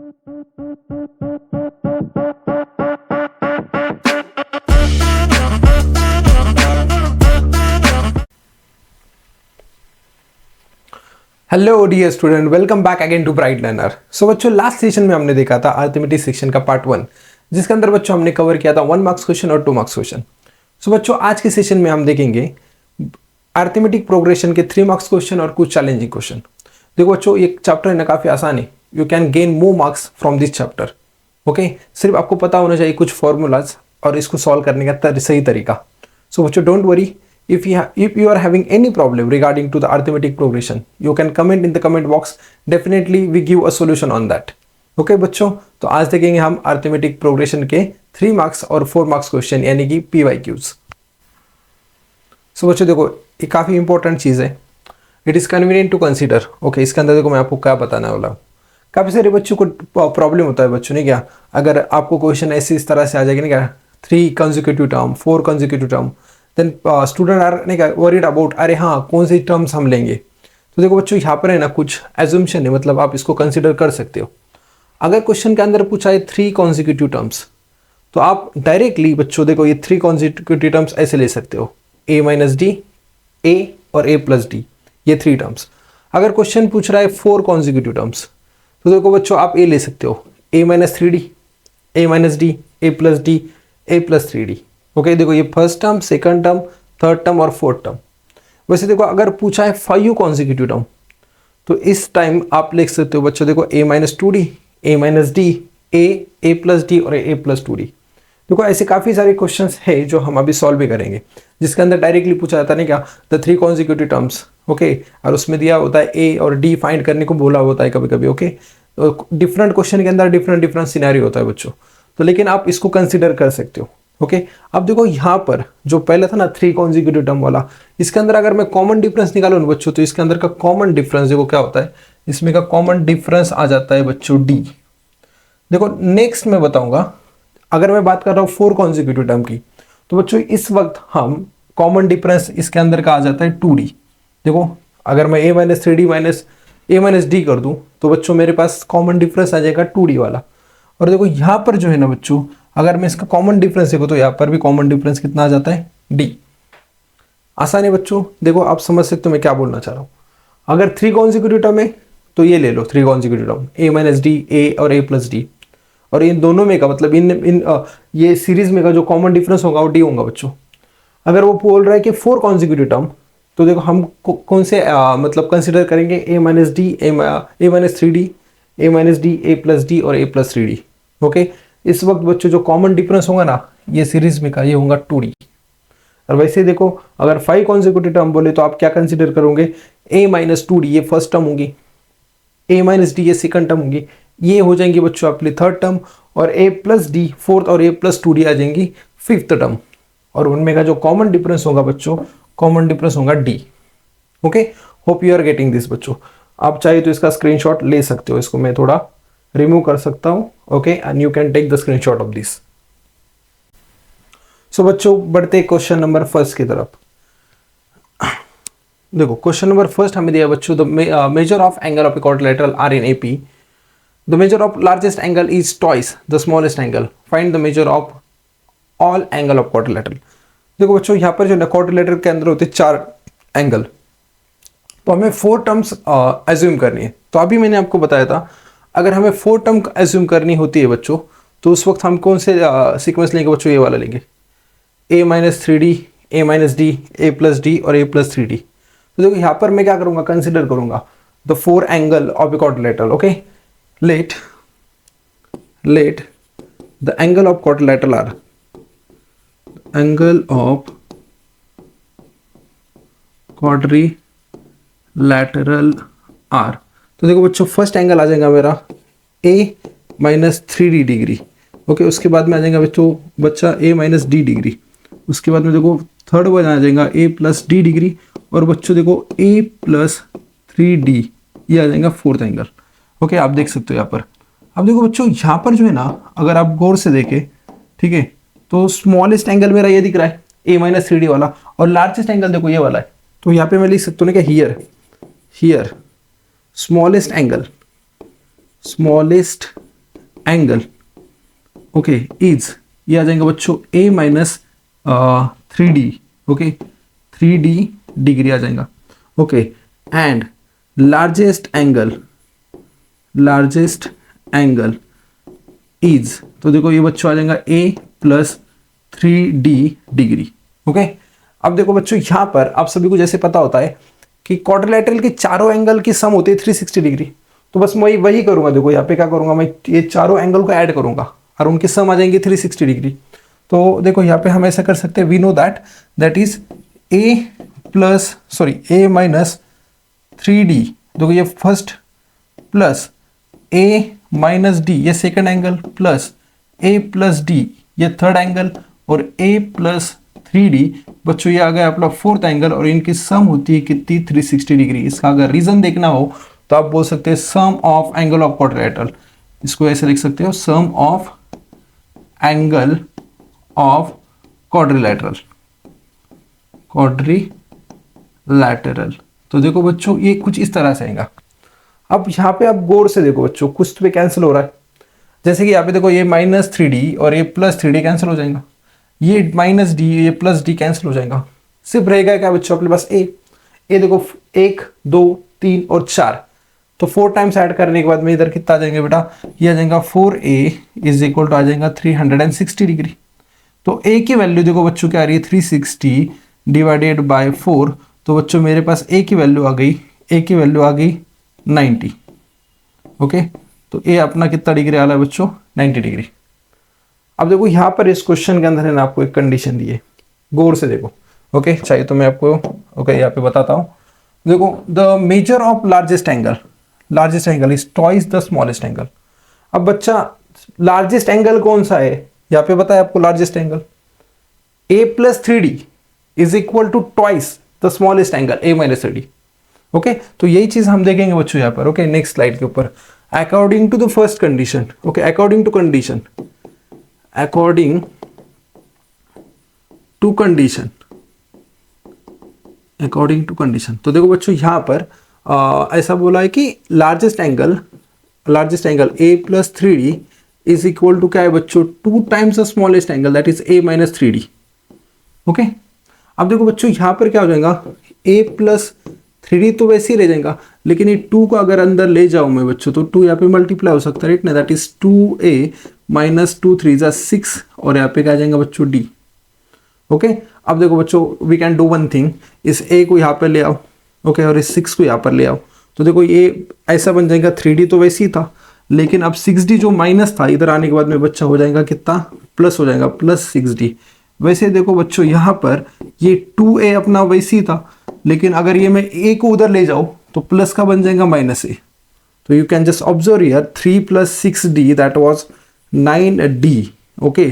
Hello dear student, welcome back again to Bright Learner. So बच्चों, last session में हमने देखा था अरिथमेटिक सेक्शन का पार्ट 1, जिसके अंदर बच्चों हमने कवर किया था 1 मार्क्स क्वेश्चन और 2 मार्क्स क्वेश्चन। सो बच्चों, आज के सेशन में हम देखेंगे अरिथमेटिक प्रोग्रेशन के 3 मार्क्स क्वेश्चन और कुछ चैलेंजिंग क्वेश्चन। देखो बच्चों, ये चैप्टर है ना, काफी आसान है। You can gain more marks from this chapter. Okay, सिर्फ आपको पता होना चाहिए कुछ फॉर्मूलाज और इसको सॉल्व करने का सही तरीका। सो बच्चों, don't worry, if you are having any problem regarding to the arithmetic progression, you can comment in the comment box. Definitely we give a solution on that. Okay बच्चों, तो आज देखेंगे हम arithmetic progression के 3 मार्क्स और 4 marks question यानी कि PYQs। सो बच्चों देखो, ये काफ़ी इंपॉर्टेंट चीज़ है। It is convenient to consider. Okay, इसके अंदर देखो मैं आपको क्या बताने वाला हूँ। काफ़ी सारे बच्चों को प्रॉब्लम होता है बच्चों ने, क्या अगर आपको क्वेश्चन ऐसे इस तरह से आ जाएगा ना, क्या 3 consecutive term, 4 consecutive term, then student are नहीं क्या वरीड अबाउट, अरे हाँ कौन सी टर्म्स हम लेंगे। तो देखो बच्चों, यहाँ पर है ना कुछ एज्यूम्शन है, मतलब आप इसको कंसिडर कर सकते हो। अगर क्वेश्चन के अंदर पूछा है 3 कॉन्जिक्यूटिव टर्म्स, तो आप डायरेक्टली बच्चों देखो ये 3 कॉन्जिक्यूटिव टर्म्स ऐसे ले सकते हो, a माइनस डी, ए और a प्लस डी, ये 3 टर्म्स। अगर क्वेश्चन पूछ रहा है 4 कॉन्जिक्यूटिव टर्म्स, तो देखो बच्चों आप a ले सकते हो, a minus 3d, a minus D, a plus D, a plus 3d। Okay, देखो ये first term, second term, third term और फोर्थ टर्म। वैसे देखो अगर पूछा है 5 कॉन्जिक्यूटिव टर्म, तो इस टाइम आप लिख सकते हो बच्चों, देखो a minus 2d, a minus D, a plus D और a प्लस 2d। देखो ऐसे काफ़ी सारे क्वेश्चंस है जो हम अभी सॉल्व भी करेंगे, जिसके अंदर डायरेक्टली पूछा जाता है ना क्या, द 3 कॉन्जिक्यूटिव टर्म्स। ओके, और उसमें दिया होता है a और d फाइंड करने को बोला होता है कभी कभी। ओके, तो डिफरेंट क्वेश्चन के अंदर डिफरेंट सिनेरियो होता है बच्चों, तो लेकिन आप इसको कंसिडर कर सकते हो। ओके, अब देखो यहाँ पर जो पहले था ना 3 कॉन्जिक्यूटिव टर्म वाला, इसके अंदर अगर मैं कॉमन डिफरेंस निकालूँ ना बच्चों, तो इसके अंदर का कॉमन डिफरेंस देखो क्या होता है, इसमें का कॉमन डिफरेंस आ जाता है बच्चों d। देखो नेक्स्ट मैं बताऊंगा, अगर मैं बात कर रहा हूँ 4 कॉन्जिक्यूटिव टर्म की, तो बच्चों इस वक्त हम कॉमन डिफरेंस इसके अंदर का आ जाता है 2d। देखो अगर मैं a minus 3d minus a minus D कर दूँ, तो बच्चों मेरे पास कॉमन डिफरेंस आ जाएगा 2d वाला। और देखो यहाँ पर जो है ना बच्चों, अगर मैं इसका कॉमन डिफरेंस देखो, तो यहाँ पर भी कॉमन डिफरेंस कितना आ जाता है, d। आसान है बच्चों, देखो आप समझ सकते हो मैं क्या बोलना चाह रहा हूँ। अगर 3 कॉन्जिक्यूटिव टर्म है तो ये ले लो 3 consecutive term, a minus D, a और a प्लस डी, और इन दोनों में का मतलब इन ये सीरीज में का जो कॉमन डिफरेंस होगा वो d होगा बच्चों। अगर वो बोल रहा है कि 4 कॉन्जिक्यूटिव टर्म, तो देखो हम कौन से मतलब कंसिडर करेंगे, a minus D, a minus 3d, a minus D, a plus D और a प्लस 3d। ओके, इस वक्त बच्चों जो कॉमन डिफरेंस होगा ना ये सीरीज में का, ये होगा 2d। और वैसे देखो अगर 5 कॉन्जिक्यूटिव टर्म बोले तो आप क्या कंसिडर करोगे, a माइनस 2d ये फर्स्ट टर्म होगी, a माइनस डी ये सेकंड टर्म होगी, ये हो जाएंगी बच्चों आपकी थर्ड टर्म, और a प्लस डी फोर्थ और a प्लस 2d आ जाएंगी फिफ्थ टर्म। और उनमें का जो कॉमन डिफरेंस होगा बच्चों, कॉमन डिफरेंस होगा d। Okay, hope you are getting this बच्चों। आप चाहे तो इसका स्क्रीनशॉट ले सकते हो, इसको मैं थोड़ा रिमूव कर सकता हूं। Okay, and you can take the screenshot of this. So बच्चों बढ़ते क्वेश्चन नंबर फर्स्ट की तरफ। देखो क्वेश्चन नंबर फर्स्ट हमें दिया बच्चों, the measure of angle of a quadrilateral are in AP, the measure of largest angle is twice the smallest angle, find the measure of all angle of quadrilateral. देखो बच्चों यहाँ पर जो है quadrilateral के अंदर होते 4 एंगल, तो हमें 4 टर्म्स एज्यूम करनी है। तो अभी मैंने आपको बताया था अगर हमें 4 टर्म एज्यूम करनी होती है बच्चों, तो उस वक्त हम कौन से सीक्वेंस लेंगे बच्चों, ये वाला लेंगे, a minus 3d, a minus D, a plus D और a प्लस 3d। तो देखो यहाँ पर मैं क्या करूँगा, कंसिडर करूँगा the 4 angle of a quadrilateral. Okay, let the angle of quadrilateral are, angle of quadrilateral are. तो देखो बच्चों फर्स्ट एंगल आ जाएगा मेरा a minus 3d degree. Okay, उसके बाद में आ जाएगा बच्चा a माइनस डी डिग्री। उसके बाद में देखो थर्ड वन आ जाएगा a प्लस डी डिग्री, और बच्चों देखो a प्लस 3d, ये आ जाएगा फोर्थ एंगल। ओके, आप देख सकते हो यहाँ पर। अब देखो बच्चों यहाँ पर जो है ना, अगर आप गौर से देखें, ठीक है, तो स्मॉलेस्ट एंगल मेरा ये दिख रहा है a माइनस 3d वाला, और लार्जेस्ट एंगल देखो ये वाला है। तो यहाँ पे मैं लिख सकता हूँ ना कि here smallest angle okay is, ये आ जाएगा बच्चों a minus 3d okay 3d degree आ जाएगा okay and largest angle is, तो देखो ये बच्चों आ जाएगा a plus 3d degree okay. अब देखो बच्चों यहाँ पर आप सभी को जैसे पता होता है कि क्वाड्रिलेटरल के चारों एंगल की सम होती है 360 डिग्री, तो बस मैं वही करूंगा। देखो यहाँ पे क्या करूंगा, मैं ये चारों एंगल को ऐड करूंगा और उनकी सम आ जाएंगी 360 डिग्री। तो देखो यहाँ पे हम ऐसा कर सकते हैं, we know that is a minus 3d, देखो ये first plus a minus d ये second angle plus a plus d ये थर्ड एंगल और a प्लस 3d बच्चों ये आ गया अपना फोर्थ एंगल और इनकी सम होती है कितनी 360 डिग्री। इसका अगर रीजन देखना हो तो आप बोल सकते हैं सम ऑफ एंगल ऑफ क्वाड्रिलेटरल, इसको ऐसे लिख सकते हो सम ऑफ एंगल ऑफ क्वाड्रिलेटरल। तो देखो बच्चों ये कुछ इस तरह से आएगा। अब यहाँ पे आप गौर से देखो बच्चों कुछ पे कैंसिल हो रहा है, जैसे कि यहाँ पे देखो ये माइनस 3d और ये प्लस 3d कैंसिल हो जाएगा, ये माइनस d ये प्लस d कैंसिल हो जाएगा, सिर्फ रहेगा क्या बच्चों अपने पास a देखो 1 2 3 और 4, तो 4 टाइम्स ऐड करने के बाद में इधर कितना आ जाएंगे बेटा, ये आ जाएगा 4a इज इक्वल टू आ जाएगा 360 डिग्री। तो a की वैल्यू देखो बच्चों क्या आ रही है 360 डिवाइडेड बाय 4, तो बच्चों मेरे पास a की वैल्यू आ गई 90 ओके। तो a अपना कितना डिग्री आ रहा है बच्चों 90 डिग्री। अब देखो यहाँ पर इस क्वेश्चन के अंदर है ना आपको एक कंडीशन दी है, गौर से देखो ओके। चाहिए तो मैं आपको ओके यहाँ पे बताता हूँ। देखो the measure of largest angle is twice the smallest angle. अब बच्चा लार्जेस्ट एंगल कौन सा है, यहाँ पे बताया आपको largest angle a plus 3d is equal to twice the smallest angle a minus 3d okay. तो यही चीज हम देखेंगे बच्चों यहाँ पर ओके नेक्स्ट स्लाइड के ऊपर। According to the first condition okay, according to condition तो देखो बच्चों यहाँ पर ऐसा बोला है कि largest angle a plus 3d is equal to क्या है बच्चों 2 times the smallest angle that is a minus 3d okay. अब देखो बच्चों यहाँ पर क्या हो जाएगा a प्लस 3d तो वैसे ही रह जाएगा, लेकिन ये 2 को अगर अंदर ले जाऊं मैं बच्चों तो 2 यहाँ पे मल्टीप्लाई हो सकता है राइट ना, दैट इज 2a माइनस 2 3 जा 6 और यहाँ पे क्या आ जाएगा बच्चों d ओके। अब देखो बच्चों we can do one thing, इस a को यहाँ पे ले आओ ओके और इस 6 को यहाँ पर ले आओ, तो देखो ये ऐसा बन जाएगा 3d तो वैसे ही था, लेकिन अब 6d जो माइनस था इधर आने के बाद में बच्चा हो जाएगा कितना प्लस हो जाएगा प्लस 6d। वैसे देखो बच्चों यहाँ पर ये 2a अपना वैसे ही था, लेकिन अगर ये मैं a को उधर ले जाऊं तो प्लस का बन जाएगा माइनस a। तो you can just observe here 3 plus 6d that was 9d okay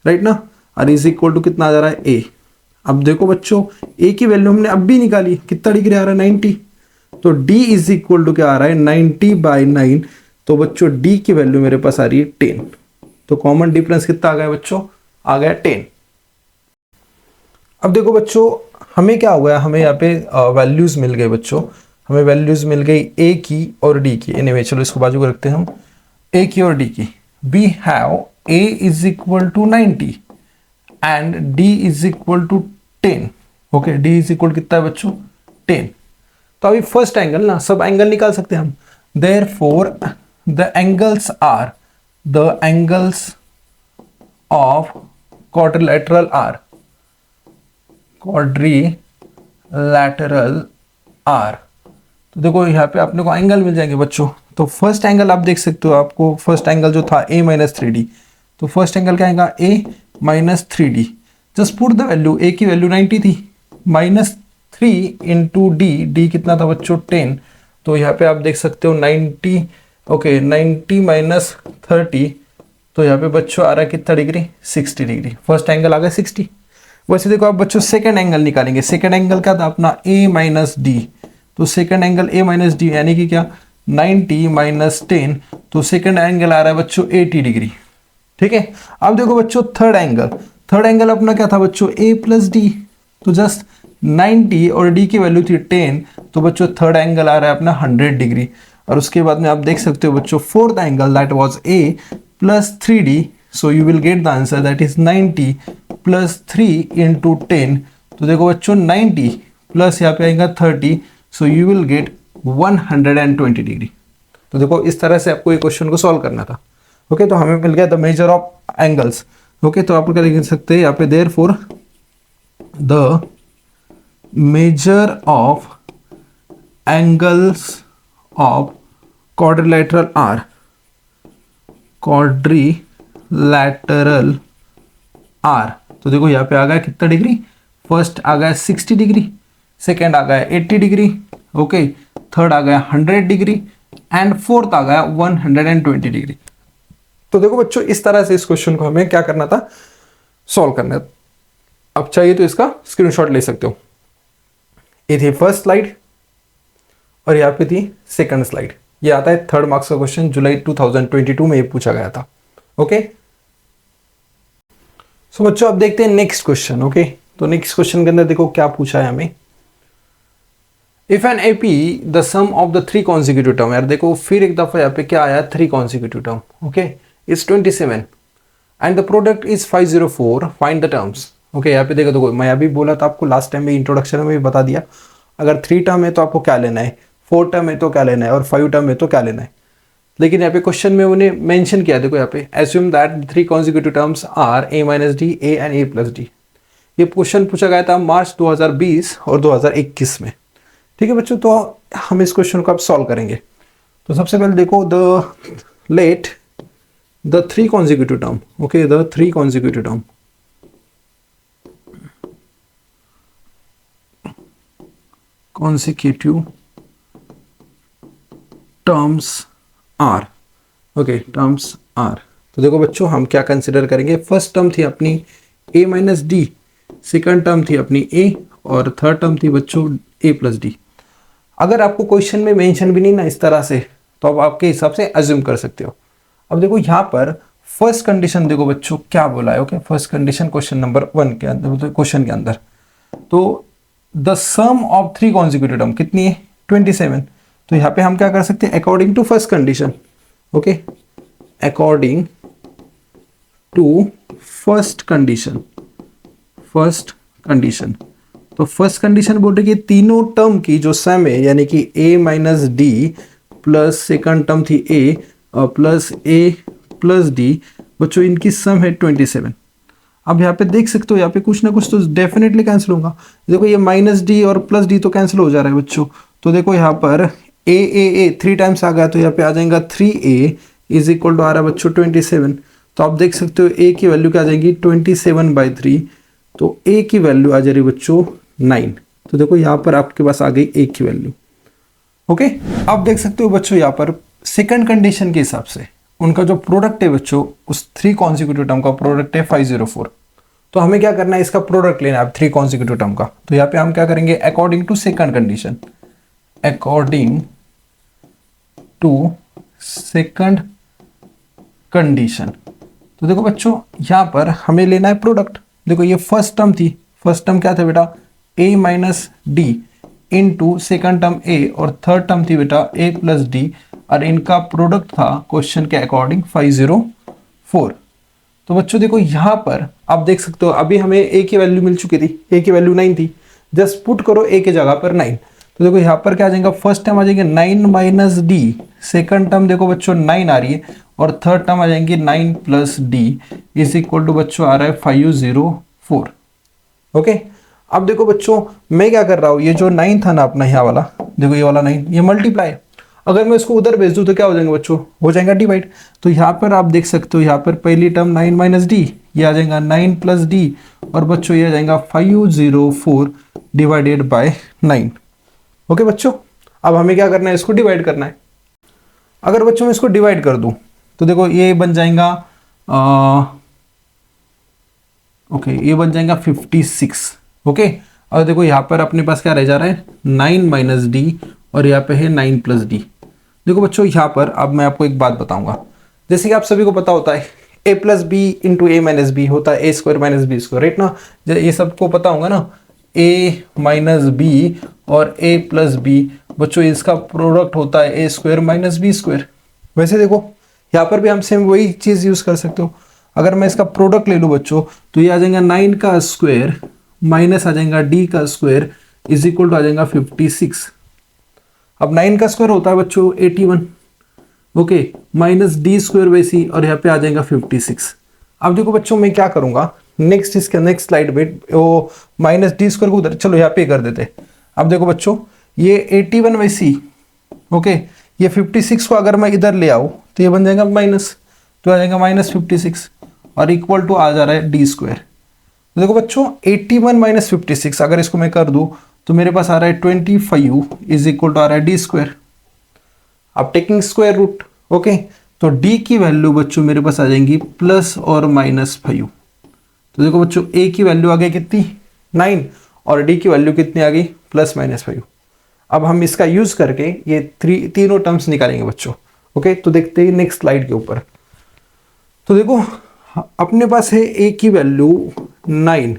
right ना, और इज इक्वल टू कितना आ जा रहा है a। अब देखो बच्चों a की वैल्यू हमने अब भी निकाली, कितना डिग्री आ रहा है 90, तो d इज इक्वल टू क्या आ रहा है 90/9, तो बच्चों d की वैल्यू मेरे पास आ रही है 10। तो कॉमन डिफरेंस कितना आ गया बच्चों, आ गया 10। अब देखो बच्चों हमें क्या हो गया, हमें यहाँ पे वैल्यूज मिल गए बच्चों, हमें वैल्यूज मिल गई a की और d की। एनीवे चलो इसको बाजू को रखते हैं हम, a की और d की। We have a is equal to 90 and d is equal to 10 okay. d is equal कितना है बच्चों 10। तो अभी फर्स्ट एंगल ना सब एंगल निकाल सकते हैं हम, therefore the angles of quadrilateral are. तो देखो यहाँ पे अपने को एंगल मिल जाएंगे बच्चों। तो फर्स्ट एंगल आप देख सकते हो, आपको फर्स्ट एंगल जो था a माइनस 3d, तो फर्स्ट एंगल क्या आएगा a minus 3d। Just put the value, a की वैल्यू 90 थी, माइनस 3 इंटू d कितना था बच्चों 10। तो यहाँ पे आप देख सकते हो 90 ओके 90 माइनस 30, तो यहाँ पे बच्चों आ रहा है कितना डिग्री 60 डिग्री। फर्स्ट एंगल आ गया 60। वैसे देखो आप बच्चों सेकंड एंगल निकालेंगे, सेकंड एंगल क्या था अपना a माइनस d, तो second angle a minus D यानी कि क्या 90 माइनस 10, तो सेकंड एंगल आ रहा है बच्चों 80 डिग्री। ठीक है। अब देखो बच्चों थर्ड एंगल अपना क्या था बच्चों a प्लस डी, तो जस्ट 90 और d की वैल्यू थी 10, तो बच्चों थर्ड एंगल आ रहा है अपना 100 डिग्री। और उसके बाद में आप देख सकते हो बच्चों fourth angle that was a plus 3d. So you will get the answer that is 90 plus 3 into 10. तो देखो बच्चों 90 प्लस यहाँ पे आएगा 30, so you will get 120 degree. तो देखो इस तरह से आपको ये क्वेश्चन को सॉल्व करना था। ओके, तो हमें मिल गया the measure of angles. Okay, तो आप क्या लिख सकते हैं यहाँ पे, therefore the measure of angles of quadrilateral are, quadrilateral are. तो देखो यहाँ पे आ गया कितना डिग्री, फर्स्ट आ गया 60 डिग्री, सेकेंड आ गया 80 डिग्री, ओके, थर्ड आ गया 100 डिग्री एंड फोर्थ आ गया 120 डिग्री। तो देखो बच्चों इस तरह से इस क्वेश्चन को हमें क्या करना था, सॉल्व करना था। अब चाहिए तो इसका स्क्रीनशॉट ले सकते हो। ये थी फर्स्ट स्लाइड और यहाँ पे थी सेकंड स्लाइड। ये आता है 3rd मार्क्स का क्वेश्चन, जुलाई 2022 में ये पूछा गया था। ओके, सो बच्चों अब देखते हैं नेक्स्ट क्वेश्चन। ओके, तो नेक्स्ट क्वेश्चन के अंदर देखो क्या पूछा है हमें। If an AP the sum of the 3 consecutive term, यार देखो फिर एक दफा यहाँ पे क्या आया, 3 consecutive term, okay, is 27 and the product is 504, find the terms. Okay, यहाँ पे देखो मैं अभी बोला था आपको लास्ट टाइम में इंट्रोडक्शन में भी बता दिया, अगर 3 टर्म है तो आपको क्या लेना है, 4 टर्म है तो क्या लेना है और 5 टर्म है तो क्या लेना है। लेकिन यहाँ पे क्वेश्चन में उन्हें मेंशन किया, देखो यहाँ पे assume that 3 consecutive terms are A - D, A and A+D। ये क्वेश्चन पूछा गया था मार्च 2020 और 2021 में। ठीक है बच्चों, तो हम इस क्वेश्चन को अब सॉल्व करेंगे। तो सबसे पहले देखो let the 3 consecutive term, okay, the 3 consecutive term terms are, okay, terms are. तो देखो बच्चों हम क्या कंसिडर करेंगे, फर्स्ट टर्म थी अपनी A - D, सेकंड टर्म थी अपनी A और थर्ड टर्म थी बच्चों A+D। अगर आपको क्वेश्चन में मेंशन भी नहीं ना इस तरह से, तो आप आपके हिसाब से अज्यूम कर सकते हो। अब देखो यहाँ पर फर्स्ट कंडीशन देखो बच्चों क्या बोला है। Okay, first condition question number 1 के अंदर, क्वेश्चन के अंदर, तो the sum of 3 consecutive term कितनी है, 27। तो यहाँ पे हम क्या कर सकते हैं, according to first condition, okay, according to first condition, तो फर्स्ट कंडीशन बोल रही है तीनों टर्म की जो सम है, यानी कि A - D plus second term थी A प्लस A+D, बच्चों इनकी सम है 27। अब यहाँ पे देख सकते हो, यहाँ पे कुछ ना कुछ तो डेफिनेटली कैंसिल होगा। देखो ये -D और +D तो कैंसिल हो जा रहा है बच्चों। तो देखो यहाँ पर A 3 टाइम्स आ गया, तो यहाँ पे आ जाएगा 3A इज इक्वल टू आ रहा है बच्चों 27। तो आप देख सकते हो A की वैल्यू क्या आ जाएगी 27/3, तो A की वैल्यू आ जा रही बच्चों 9। तो देखो यहाँ पर आपके पास आ गई A की वैल्यू। ओके, आप देख सकते हो बच्चों यहाँ पर सेकंड कंडीशन के हिसाब से उनका जो प्रोडक्ट है बच्चों, उस 3 कॉन्सिक्यूटिव टर्म का प्रोडक्ट है 504। तो हमें क्या करना है, इसका प्रोडक्ट लेना है 3 कॉन्सिक्यूटिव टर्म का। तो यहाँ पे हम क्या करेंगे, according to second condition, according to second condition. तो देखो बच्चों यहाँ पर हमें लेना है प्रोडक्ट। देखो ये फर्स्ट टर्म थी, फर्स्ट टर्म क्या था बेटा, A - D into second term A और थर्ड टर्म थी बेटा A+D, और इनका प्रोडक्ट था क्वेश्चन के अकॉर्डिंग 504। तो बच्चों देखो यहाँ पर आप देख सकते हो, अभी हमें A की वैल्यू मिल चुकी थी, A की वैल्यू 9 थी, जस्ट पुट करो A की जगह पर 9। तो देखो यहाँ पर क्या आ जाएगा, फर्स्ट टर्म आ जाएंगे 9 - D, सेकंड टर्म देखो बच्चों 9 आ रही है और थर्ड टर्म आ जाएंगे 9 + D इज इक्वल टू बच्चों आ रहा है 504। ओके, अब देखो बच्चों मैं क्या कर रहा हूँ, ये जो 9 था ना अपना यहाँ वाला, देखो ये वाला 9, ये मल्टीप्लाई, अगर मैं इसको उधर भेज दूँ तो क्या हो जाएंगे बच्चों, हो जाएगा डिवाइड। तो यहाँ पर आप देख सकते हो, यहाँ पर पहली टर्म 9 - D, ये आ जाएगा 9 + D और बच्चों ये आ जाएगा 504 डिवाइडेड बाय 9। ओके बच्चों, अब हमें क्या करना है, इसको डिवाइड करना है। अगर बच्चों मैं इसको डिवाइड कर दूं तो देखो ये बन जाएगा ये बन जाएगा 56। ओके, और देखो यहाँ पर अपने पास क्या रह जा रहा है, 9 - D और यहाँ पे है 9 + D। देखो बच्चों यहाँ पर अब मैं आपको एक बात बताऊंगा, जैसे कि आप सभी को पता होता है A + B into A - B होता है A² - B², राइट ना, ये सबको पता होगा ना, A - B और A + B, बच्चों इसका प्रोडक्ट होता है A² - B²। वैसे देखो यहाँ पर भी हम सेम वही चीज़ यूज़ कर सकते हो। अगर मैं इसका प्रोडक्ट ले लूँ बच्चों, तो ये आ जाएगा 9 का स्क्वायर माइनस आ जाएगा d का स्क्वायर इज इक्वल टू आ जाएगा 56। अब 9 का स्क्वायर होता है बच्चों 81, okay, minus D square by C, और यहाँ पे आ जाएगा 56। अब देखो बच्चों मैं क्या करूंगा, नेक्स्ट इसके नेक्स्ट स्लाइड में वो माइनस डी स्क्वायर को उधर चलो यहाँ पे कर देते। अब देखो बच्चों ये 81 बाई सी, ओके, ये 56 को अगर मैं इधर ले आऊँ तो ये बन जाएगा माइनस, तो आ जाएगा माइनस 56 और इक्वल टू आ जा रहा है डी स्क्वायर। तो देखो बच्चों 81 माइनस 56 अगर इसको मैं कर दूँ तो मेरे पास आ रहा है 25 इज इक्वल टू आ रहा है डी स्क्वायर। अब टेकिंग स्क्वायर रूट, ओके, तो d की वैल्यू बच्चों मेरे पास आ जाएंगी प्लस और माइनस 5। तो देखो बच्चों a की वैल्यू आ गई कितनी 9 और d की वैल्यू कितनी आ गई प्लस माइनस 5। अब हम इसका यूज करके ये तीनों टर्म्स निकालेंगे बच्चों, ओके। तो देखते हैं नेक्स्ट स्लाइड के ऊपर। तो देखो अपने पास है a की वैल्यू 9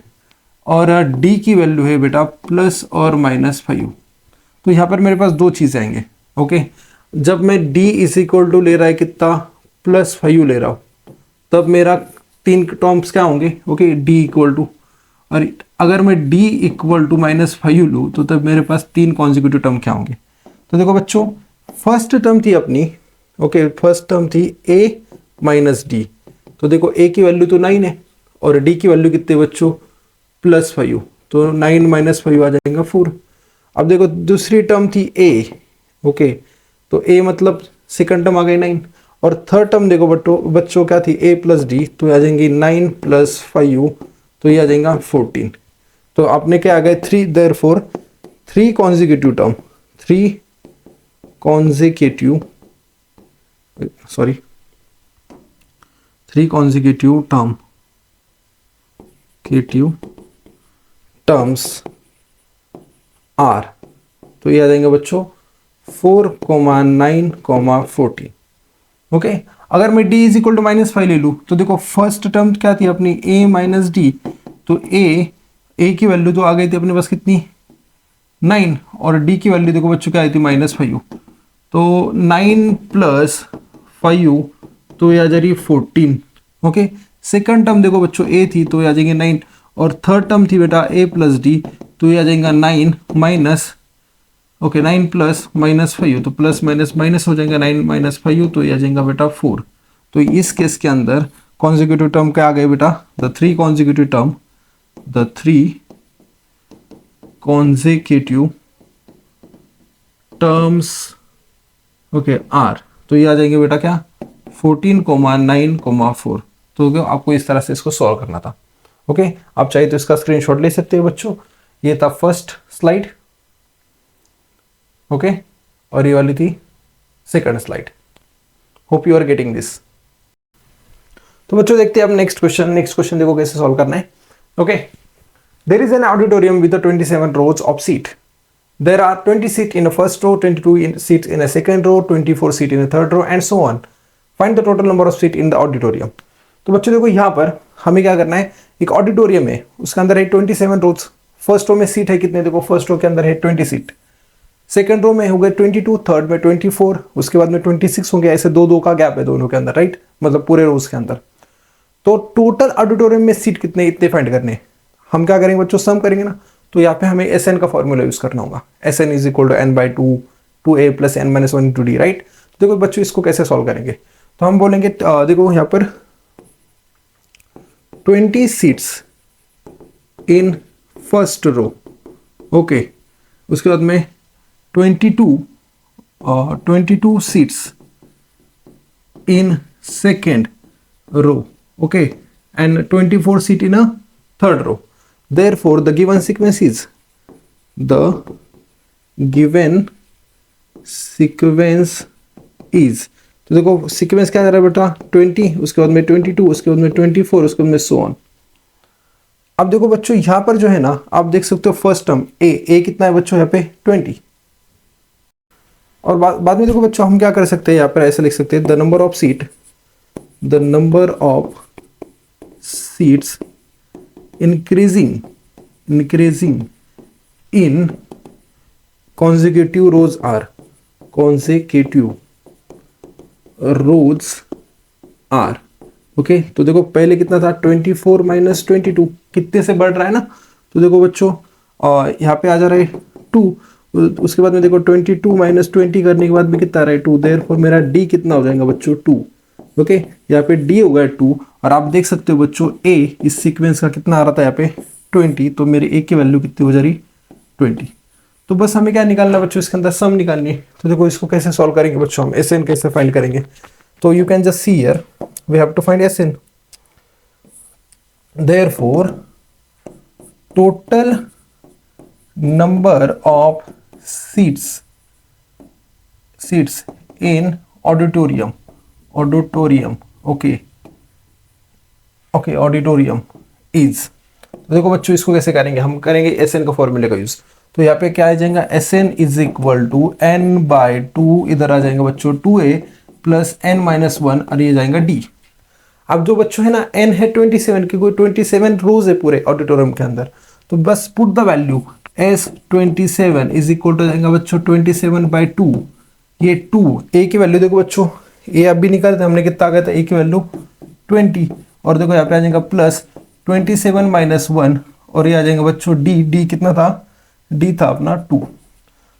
और d की वैल्यू है बेटा प्लस और माइनस 5। तो यहाँ पर मेरे पास दो चीज़ें आएंगे, ओके। जब मैं d इज इक्वल टू ले रहा है कितना +5 ले रहा हूँ, तब मेरा तीन टर्म्स क्या होंगे, ओके, d इक्वल टू, और अगर मैं d इक्वल टू -5 लूँ तो तब मेरे पास तीन कॉन्जिक्यूटिव टर्म क्या होंगे। तो देखो बच्चों फर्स्ट टर्म थी अपनी, ओके, फर्स्ट टर्म थी a माइनस डी। तो देखो a की वैल्यू तो 9 है और d की वैल्यू कितने बच्चों +5, तो 9 माइनस 5 आ जाएगा 4। अब देखो दूसरी टर्म थी a, ओके, तो a मतलब सेकंड टर्म आ गई 9, और थर्ड टर्म देखो बच्चों क्या थी a प्लस डी, तो आ जाएंगी 9 + 5, तो ये आ जाएगा 14। तो आपने क्या आ गए 3, therefore 3 consecutive term, 3 consecutive terms are, तो ये आ जाएंगे बच्चों 4, 9, 14, ओके। अगर मैं d इज इक्वल टू -5 ले लूँ तो देखो फर्स्ट टर्म क्या थी अपनी a माइनस डी, तो a की वैल्यू तो आ गई थी अपने पास कितनी 9, और d की वैल्यू देखो बच्चों क्या आई थी -5, तो 9 + 5, तो ये आ जा रही है 14, ओके। सेकंड टर्म देखो बच्चों a थी तो ये आ जाएंगे 9, और थर्ड टर्म थी बेटा a प्लस डी, तो ये आ जाएगा 9 माइनस, ओके, 9 + -5, तो प्लस माइनस माइनस हो जाएगा 9 - 5, तो ये आ जाएगा बेटा 4। तो इस केस के अंदर कॉन्जिक्यूटिव टर्म क्या आ गए बेटा, the three consecutive terms, okay, are, तो ये आ जाएंगे बेटा क्या 14, 9, 4। तो आपको इस तरह से इसको सॉल्व करना था, ओके। आप चाहिए तो इसका स्क्रीनशॉट ले सकते हो बच्चों। ये था फर्स्ट स्लाइड, ओके, और ये वाली थी second slide. Hope you are getting this. तो बच्चों देखते हैं अब नेक्स्ट क्वेश्चन देखो कैसे सॉल्व करना है, okay. There is an auditorium with 27 rows of seat. There are 20 seat in a first row, 22 seats in a second row, 24 seat in a third row and so on. Find the total number of seat in the auditorium. तो बच्चों देखो यहाँ पर हमें क्या करना है, एक ऑडिटोरियम है, उसके अंदर है 27 रोज। फर्स्ट रो में सीट है कितने, देखो फर्स्ट रो के अंदर है 20 सीट, सेकंड रो में हो गए 22, थर्ड में 24, उसके बाद में 26 होंगे, ऐसे दो का गैप है दोनों के अंदर, राइट, मतलब पूरे रोज के अंदर। तो टोटल ऑडिटोरियम में सीट कितने, इतने फाइंड करने। हम क्या करेंगे बच्चों, सम करेंगे ना, तो यहाँ पे हमें SN का फॉर्मूला यूज करना होगा। SN is equal to n/2 2a + n - 1 × d, right. देखो बच्चों इसको कैसे सॉल्व करेंगे, तो हम बोलेंगे देखो यहाँ पर 20 seats in first row, okay, उसके बाद में 22 seats in second row, okay, and 24 seat in a third row. Therefore, the given sequence is तो देखो सीक्वेंस क्या आ रहा है बेटा 20, उसके बाद में 22, उसके बाद में 24, उसके बाद में सो ऑन। अब देखो बच्चों यहाँ पर जो है ना, आप देख सकते हो फर्स्ट टर्म a कितना है बच्चों यहाँ पे 20, और बाद में देखो बच्चों हम क्या कर सकते हैं, यहाँ पर ऐसे लिख सकते हैं the number of seats increasing in consecutive rows are. Okay, तो देखो पहले कितना था 24 माइनस 22, कितने से बढ़ रहा है ना, तो देखो बच्चों यहाँ पे आ जा रहा है 2, उसके बाद में देखो 22 माइनस 20 करने के बाद भी कितना आ रहा है 2, देयरफॉर मेरा डी कितना हो जाएगा बच्चों 2। ओके, यहाँ पे डी हो गया 2, और आप देख सकते हो बच्चों ए इस सीक्वेंस का कितना आ रहा था यहाँ पे 20, तो मेरी ए की वैल्यू कितनी हो जा रही 20। तो बस हमें क्या निकालना है बच्चों, इसके अंदर सम निकालनी है। तो देखो इसको कैसे सॉल्व करेंगे बच्चों, हम एस एन कैसे फाइंड करेंगे, तो you can just see here we have to find S N, therefore total number of seats in auditorium, okay auditorium is. तो देखो बच्चों इसको कैसे करेंगे, हम करेंगे एस एन का फॉर्मूले का यूज। तो यहाँ पे क्या आ जाएगा, S N is equal to N by 2, इधर आ जाएगा बच्चों 2a प्लस एन माइनस 1, और ये जाएगा डी। अब जो बच्चों है ना एन है 27 की, कोई 27 रोज है पूरे ऑडिटोरियम के अंदर, तो बस put the value S 27 is equal to जाएगा बच्चों 27 बाई 2, ये 2 ए की वैल्यू देखो बच्चों ए अब भी निकालते हमने, कितना आ गया था ए की वैल्यू 20, और देखो यहाँ पे आ जाएगा प्लस 27 माइनस 1, और ये आ जाएगा बच्चों डी कितना था, डी था अपना 2।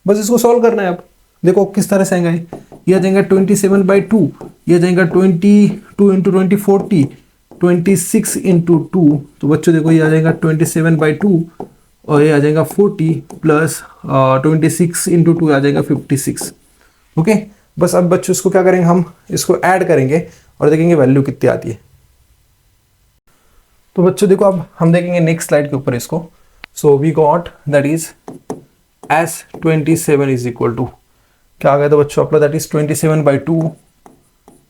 बस इसको सॉल्व करना है। अब देखो किस तरह से आएगा, ये आ जाएगा 27 बाई 2, ये आ जाएगा 22 इंटू 20 40, 26 इंटू 2, तो बच्चों देखो ये आ जाएगा 27 बाई 2, और ये आ जाएगा 40 प्लस 26 इंटू 2 आ जाएगा 56। ओके, बस अब बच्चों इसको क्या करेंगे, हम इसको ऐड करेंगे और देखेंगे वैल्यू कितनी आती है। तो बच्चों देखो अब हम देखेंगे नेक्स्ट स्लाइड के ऊपर इसको। So we got that is S27 is equal to क्या आ गया था बच्चों अपना, दैट इज 27 बाई 2,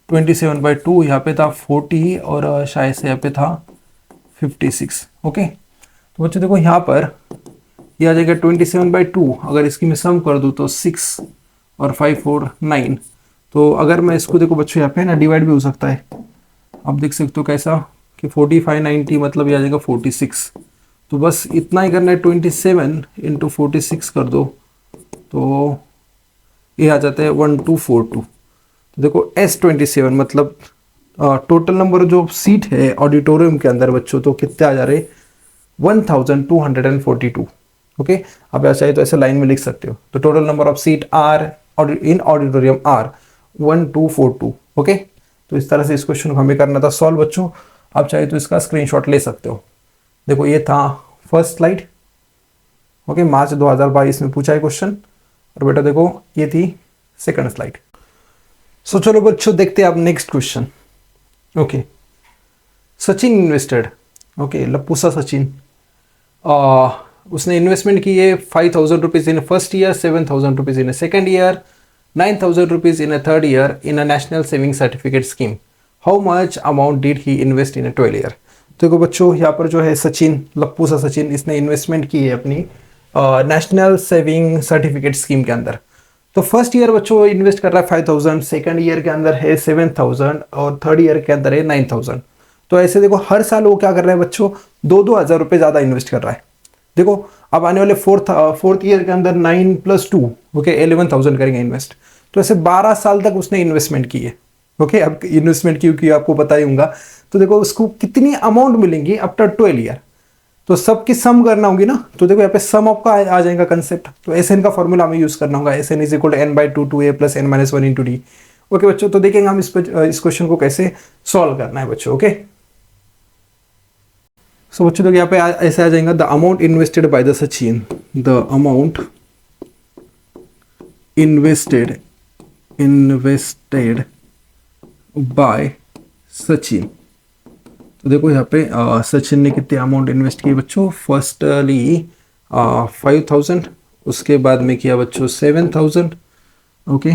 27 बाई 2 यहाँ पे था 40, और शायद से यहाँ पे था 56। ओके, तो बच्चों देखो यहाँ पर ये आ जाएगा 27 बाई 2, अगर इसकी मैं सम कर दूँ तो 6 और 5 4 9, तो अगर मैं इसको देखो बच्चों यहाँ पे ना डिवाइड भी हो सकता है, आप देख सकते हो कैसा कि 45 90 मतलब ये आ जाएगा 46। तो बस इतना ही करना है, 27 इंटू 46 कर दो तो ये आ जाता है 1242। तो देखो S27 मतलब टोटल नंबर जो सीट है ऑडिटोरियम के अंदर बच्चों, तो कितने आ जा रहे 1242। ओके, आप ऐसा है तो ऐसे लाइन में लिख सकते हो। तो total number of seat are in auditorium are 1242। Okay, तो इस तरह से इस क्वेश्चन को हमें करना था सॉल्व बच्चों। आप चाहे तो इसका स्क्रीनशॉट ले सकते हो। देखो ये था फर्स्ट स्लाइड, ओके, मार्च 2022 में पूछा है क्वेश्चन, और बेटा देखो ये थी सेकंड स्लाइड। सो चलो बच्चों देखते हैं आप next question. Okay, Sachin invested, okay लपूसा सचिन, उसने इन्वेस्टमेंट की है 5000 rupees in first year, 7000 rupees in second year, 9000 rupees in third year in a national saving certificate scheme. How much amount did he invest in 12 year. तो देखो बच्चों यहाँ पर जो है सचिन, लप्पूसा सचिन, इसने इन्वेस्टमेंट की है अपनी नेशनल सेविंग सर्टिफिकेट स्कीम के अंदर। तो फर्स्ट ईयर बच्चों इन्वेस्ट कर रहा है 5000, सेकंड ईयर के अंदर है 7000, और थर्ड ईयर के अंदर है 9000। तो ऐसे देखो हर साल वो क्या कर रहा है बच्चों, 2-2 हज़ार रुपये ज़्यादा इन्वेस्ट कर रहा है। देखो अब आने वाले फोर्थ ईयर के अंदर 9 + 2 ओके 11,000 करेंगे इन्वेस्ट। तो ऐसे 12 साल तक उसने इन्वेस्टमेंट की है। ओके, अब इन्वेस्टमेंट क्योंकि आपको पता ही होगा। तो देखो उसको कितनी अमाउंट मिलेंगी आफ्टर 12 ईयर, तो सबकी सम करना होगी ना। तो देखो यहाँ पे सम ऑफ का आ जाएगा कंसेप्ट। तो एस एन का फॉर्मूला हमें यूज करना होगा, S N is equal to n/2 2a + n-1 into D. Okay बच्चों, तो देखेंगे हम इस क्वेश्चन को कैसे सॉल्व करना है बच्चों। ओके, सो बच्चों देखो यहाँ पे ऐसे आ जाएगा the amount invested by the Sachin, the amount invested bye Sachin. तो देखो यहाँ पे सचिन ने कितने अमाउंट इन्वेस्ट किए बच्चों, फर्स्टली 5000, उसके बाद में किया बच्चों 7000, ओके,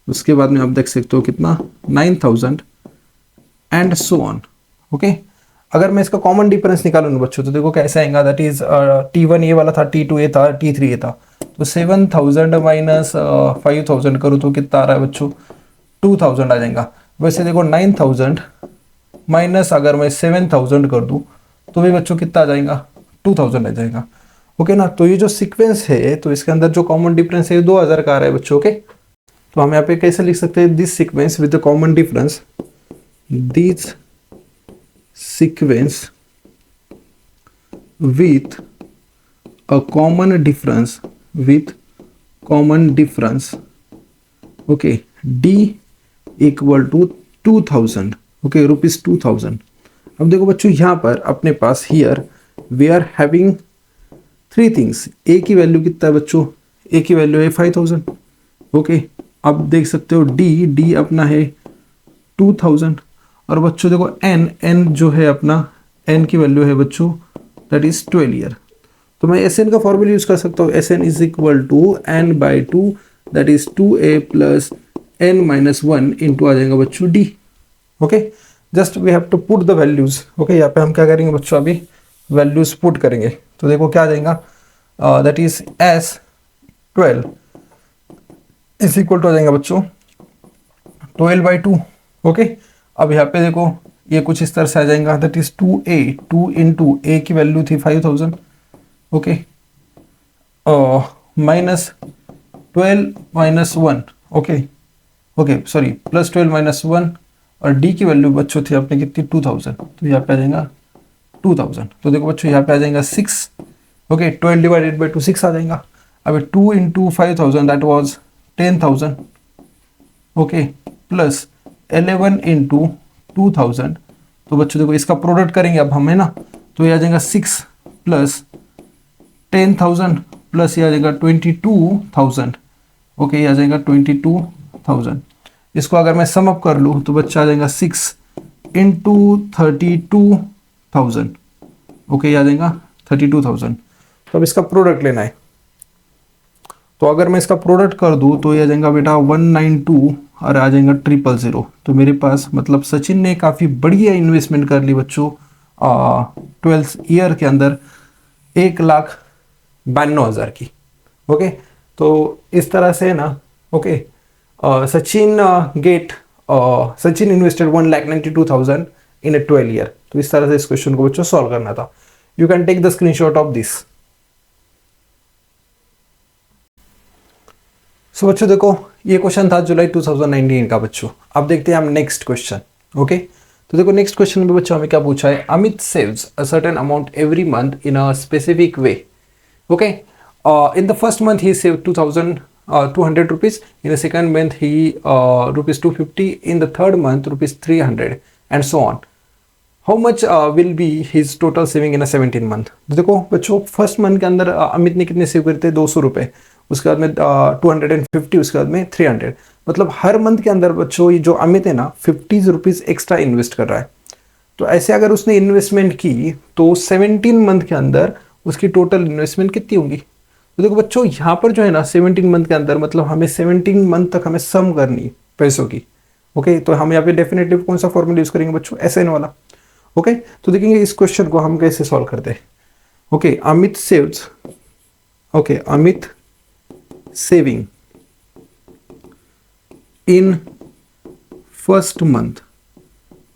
उसके बाद में आप देख सकते हो कितना 9000 एंड सो ऑन। ओके, अगर मैं इसका कॉमन डिफरेंस निकालूँ ना बच्चों, तो देखो कैसे आएगा, दैट इज T1 ये वाला था, T2 ये था, T3 ये था। तो 7000 माइनस 5000 करूँ तो कितना आ रहा है बच्चों, 2000 आ जाएगा। वैसे देखो 9000 माइनस अगर मैं 7000 कर दूं तो भी बच्चों कितना आ जाएगा, 2000 आ जाएगा। ओके ना, तो ये जो सीक्वेंस है तो इसके अंदर जो कॉमन डिफरेंस है 2000 का आ रहा है बच्चों। ओके, तो हम यहाँ पे कैसे लिख सकते हैं, this sequence with the common difference this sequence with a common difference okay, d equal to 2000 okay, rupees 2000। अब देखो बच्चों यहाँ पर अपने पास here we are having three things. A की वैल्यू कितना है बच्चों, ए की वैल्यू है 5000 ओके। अब देख सकते हो डी अपना है 2000 और बच्चों देखो एन जो है अपना एन की वैल्यू है बच्चों दैट इज 12 ईयर। तो मैं एस एन का फॉर्मूला यूज कर सकता हूँ, S N is equal to N by two that is 2a plus N minus 1 into आ जाएगा बच्चों D okay. Just we have to put the values okay. यहाँ पे हम क्या करेंगे बच्चों, अभी वैल्यूज पुट करेंगे। तो देखो क्या आ जाएगा that is S 12 is equal to आ जाएगा बच्चों 12 बाई 2 ओके। अब यहाँ पे देखो ये कुछ इस तरह से आ जाएगा दैट इज 2a 2 इंटू ए की वैल्यू थी 5000 okay minus 12 minus 1 okay sorry plus 12 minus 1 और डी की वैल्यू बच्चों थी अपने कितनी 2000। तो यहाँ पे आ जाएगा 2000। तो देखो बच्चों यहाँ पे आ जाएगा 6 ओके 12 डिवाइडेड बाई 2 6 आ जाएगा। अब 2 into 5000 that was 10,000 okay plus 11 into 2000। तो बच्चों देखो इसका प्रोडक्ट करेंगे अब हम है ना, तो ये आ जाएगा 6 प्लस 10,000 प्लस ये आ जाएगा 22,000 ओके। ये आ जाएगा 22,000। इसको अगर मैं सम अप कर लूँ तो बच्चा आ जाएगा 6 इंटू 32,000 ओके। ये आ जाएगा 32,000। तो अब इसका प्रोडक्ट लेना है। तो अगर मैं इसका प्रोडक्ट कर दूं तो ये आ जाएगा बेटा 192 और आ जाएगा 000। तो मेरे पास मतलब सचिन ने काफ़ी बढ़िया इन्वेस्टमेंट कर ली बच्चों 12th ईयर के अंदर 1,92,000 की ओके। तो इस तरह से ना ओके सचिन सचिन इन्वेस्टेड 1,92,000 इन ए 12 ईयर। तो इस तरह से इस क्वेश्चन को बच्चों सॉल्व करना था। You can take the screenshot of this. So बच्चों देखो ये क्वेश्चन था जुलाई 2019 का बच्चों। अब देखते हैं हम नेक्स्ट क्वेश्चन ओके। तो देखो नेक्स्ट क्वेश्चन में बच्चों हमें क्या पूछा है, Amit saves a certain amount every month in a specific way okay. In the first month he save 2,200 rupees, in the second month he rupees 250, in the third month rupees 300 and so on. How much will be his total saving in a 17 month? तो देखो बच्चों first month के अंदर अमित ने कितने save करते हैं 200 रुपये, उसके बाद में 250, उसके बाद में 300। मतलब हर मंथ के अंदर बच्चों ये जो अमित है ना 50 रुपीज़ एक्स्ट्रा इन्वेस्ट कर रहा है। तो ऐसे अगर उसने इन्वेस्टमेंट की तो 17 मंथ के अंदर उसकी टोटल इन्वेस्टमेंट कितनी होंगी। तो देखो बच्चों यहाँ पर जो है ना 17 मंथ के अंदर मतलब हमें 17 मंथ तक हमें सम करनी पैसों की ओके। तो हम यहाँ पे डेफिनेटली कौन सा फॉर्मूला यूज करेंगे बच्चों, एसएन वाला ओके। तो देखेंगे इस क्वेश्चन को हम कैसे सॉल्व करते हैं okay. Amit saves okay, Amit saving in first month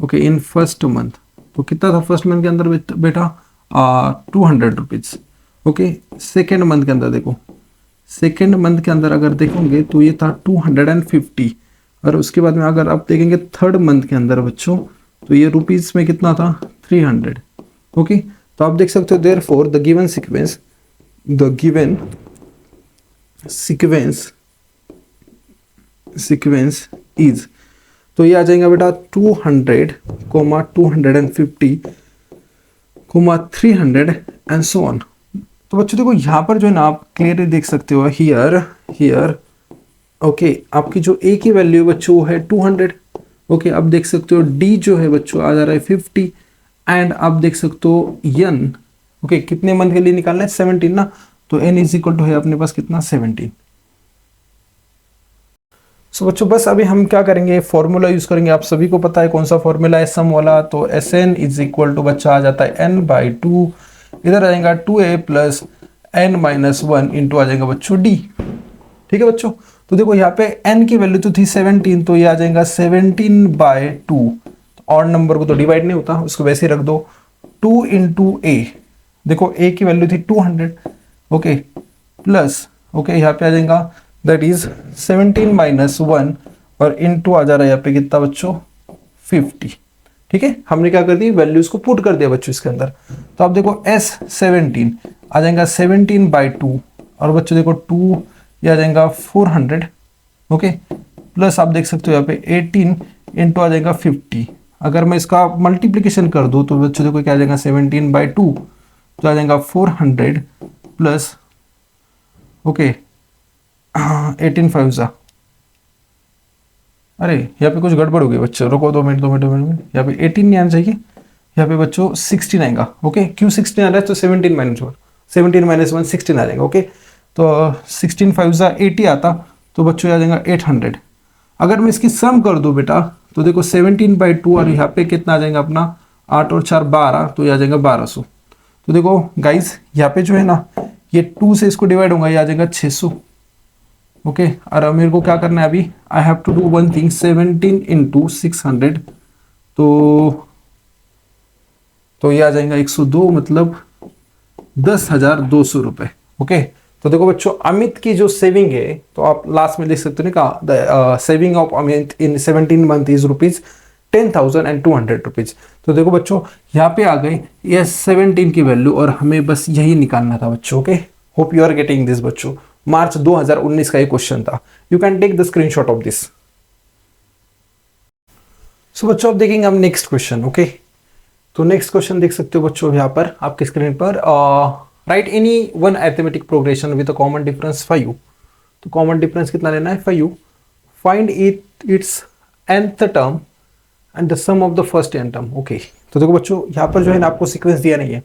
okay, in first month. तो कितना था फर्स्ट मंथ के अंदर बेटा 200 रुपीज ओके। सेकेंड मंथ के अंदर देखो, सेकेंड मंथ के अंदर अगर देखोगे तो ये था 250 और उसके बाद में अगर आप देखेंगे थर्ड मंथ के अंदर बच्चों तो ये रुपीज में कितना था 300 ओके। तो आप देख सकते हो therefore the given sequence is, तो ये आ जाएगा बेटा 200, 250, 300 एंड सो ऑन। तो बच्चों देखो यहाँ पर जो है ना आप क्लियरली देख सकते हो हियर ओके, आपकी जो ए की वैल्यू बच्चों है 200 ओके। अब देख सकते हो डी जो है बच्चों आ जा रहा है 50 एंड आप देख सकते हो एन ओके कितने मंथ के लिए निकालना है 17 ना। तो एन इज इक्वल टू है अपने पास कितना 17। सो बच्चों बस अभी हम क्या करेंगे फॉर्मूला यूज करेंगे। आप सभी को पता है कौन सा फॉर्मूला है सम वाला। तो S N is equal to बच्चा आ जाता है एन बाई 2, इधर आ जाएगा 2a plus N minus 1 into आ जाएगा बच्चों डी। ठीक है बच्चों। तो देखो यहाँ पे n की वैल्यू तो थी 17, तो ये आ जाएगा 17 बाय 2। ऑड नंबर को तो डिवाइड नहीं होता, उसको वैसे ही रख दो। 2 इंटू ए, देखो a की वैल्यू थी 200 ओके प्लस ओके यहाँ पे आ जाएगा दैट इज 17 माइनस 1 और इंटू आ जा रहा है यहाँ पे कितना बच्चों 50 ठीक है, हमने क्या कर दी, वैल्यूज को पुट कर दिया बच्चों इसके अंदर। तो आप देखो S17 आ जाएगा 17/2 और बच्चों देखो 2 ये आ जाएगा 400, ओके, प्लस आप देख सकते हो यहाँ पे 18 इंटू आ जाएगा 50। अगर मैं इसका मल्टीप्लीकेशन कर दूँ तो बच्चों देखो क्या आ जाएगा 17/2 तो आ जाएगा 400 प्लस, ओके, 18 5 जा, अरे यहाँ पे कुछ गड़बड़ हो गई बच्चों, रुको 2 मिनट, यहाँ पे 18 नहीं आना चाहिए, यहाँ पे बच्चों 16 आएगा। ओके, क्यों 16 आ रहा है, तो 17 माइनस 1 16 आ जाएगा। ओके, तो 16 5 जा 80 आता, तो बच्चों आ जाएगा 800। अगर मैं इसकी सम कर दूँ बेटा तो देखो 17/2 और यहाँ पे कितना आ जाएगा अपना 8 और 4 12, तो ये आ जाएगा 1200। तो देखो गाइज यहाँ पे जो है ना ये 2 से इसको डिवाइड होगा, ये आ जाएगा 600। ओके, और अब मेरे को क्या करना है अभी, I have to do one thing, 17 into 600 तो ये आ जाएगा 102, मतलब 10,200 रुपए। ओके, तो देखो बच्चों अमित की जो सेविंग है तो आप लास्ट में देख सकते हो ना, the saving of Amit in 17 month is ₹10,200। तो देखो बच्चों यहाँ पे आ गई ये 17 की वैल्यू और हमें बस यही निकालना था बच्चों। Okay, hope you are getting this बच्चों। मार्च 2019 का ये क्वेश्चन था, you can take the screenshot of this. So बच्चों अब देखेंगे हम नेक्स्ट क्वेश्चन। ओके, तो नेक्स्ट क्वेश्चन देख सकते हो बच्चों यहाँ पर आपकी स्क्रीन पर, write any one arithmetic progression with a common difference 5। तो कॉमन डिफरेंस कितना लेना है 5, find its nth term and the sum of the first n term. Okay, तो देखो बच्चों यहाँ पर जो है ना आपको सीक्वेंस दिया नहीं है,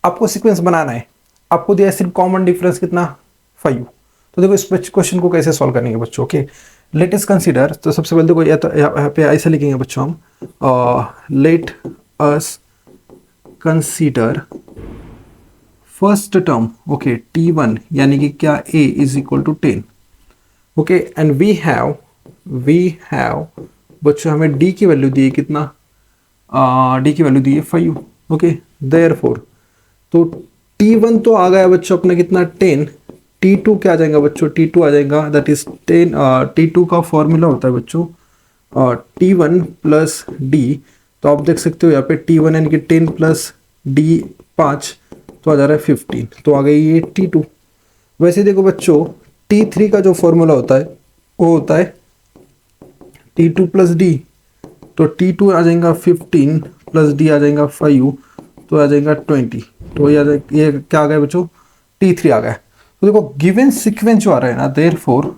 आपको सीक्वेंस बनाना है, आपको दिया है सिर्फ कॉमन डिफरेंस कितना 5। तो देखो इस क्वेश्चन को कैसे सॉल्व करेंगे बच्चों। ओके, लेट अस कंसीडर, तो सबसे पहले देखो तो यहाँ पे ऐसे लिखेंगे बच्चों हम, let us consider first term, okay, t1 यानी कि क्या a is equal to 10। Okay, and we have बच्चों हमें d की वैल्यू दी है कितना, d की वैल्यू दी है 5। ओके, देयरफॉर तो t1 तो आ गया बच्चों अपना कितना 10, t2 क्या आ जाएगा बच्चों, t2 आ जाएगा दैट इज 10, t2 का फॉर्मूला होता है बच्चों t1 प्लस d। तो आप देख सकते हो यहाँ पे t1 यानी कि 10 प्लस d 5 तो आ जा रहा है 15, तो आ गई ये t2। वैसे देखो बच्चों t3 का जो फॉर्मूला होता है वो होता है t2 प्लस d, तो t2 आ जाएगा 15 प्लस d आ जाएगा 5 तो आ जाएगा 20। तो ये क्या आ गया बच्चों, t3 आ गया। तो देखो गिवन सीक्वेंस जो आ रहा है ना, therefore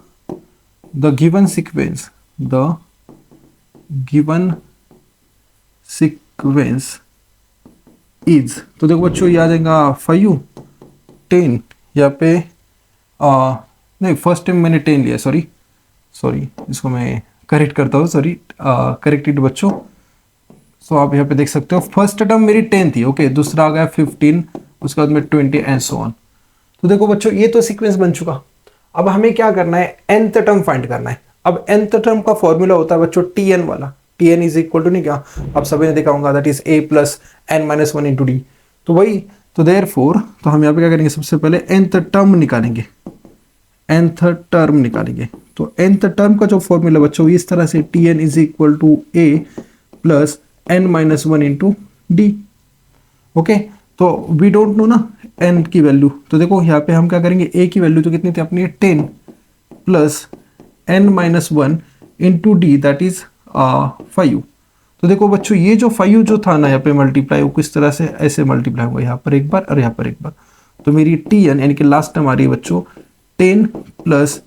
the given sequence is, तो देखो बच्चों ये आ जाएगा 5 10, यहाँ पे नहीं फर्स्ट टाइम मैंने 10 लिया, सॉरी इसको मैं करेक्ट करता हूँ, सॉरी करेक्टेड बच्चों। सो आप यहाँ पे देख सकते हो फर्स्ट टर्म मेरी 10 थी। ओके, दूसरा आ गया 15, उसके बाद में 20 एंड सो ऑन। तो देखो बच्चों ये तो सीक्वेंस बन चुका, अब हमें क्या करना है nth टर्म फाइंड करना है। अब nth टर्म का फॉर्मूला होता है बच्चों tn वाला, tn इज इक्वल टू, नहीं क्या आप सभी ने देखा होगा, that is a plus n minus 1 into D. तो वही, तो देयरफॉर तो हम यहाँ पे क्या करेंगे, सबसे पहले nth टर्म निकालेंगे, तो nth टर्म का जो फॉर्मूला बच्चों इस तरह से tn is equal to a plus n minus 1 into D. Okay, तो वी डोंट नो ना n की वैल्यू, तो देखो यहाँ पे हम क्या करेंगे, a की वैल्यू तो कितनी थी अपनी 10 plus n minus 1 into D that is 5। तो देखो बच्चों ये जो 5 जो था ना यहाँ पे मल्टीप्लाई, वो किस तरह से ऐसे मल्टीप्लाई होगा, यहाँ पर एक बार और यहाँ पर एक बार। तो मेरी tn यानी कि लास्ट टर्म आ रही है बच्चों 10 प्लस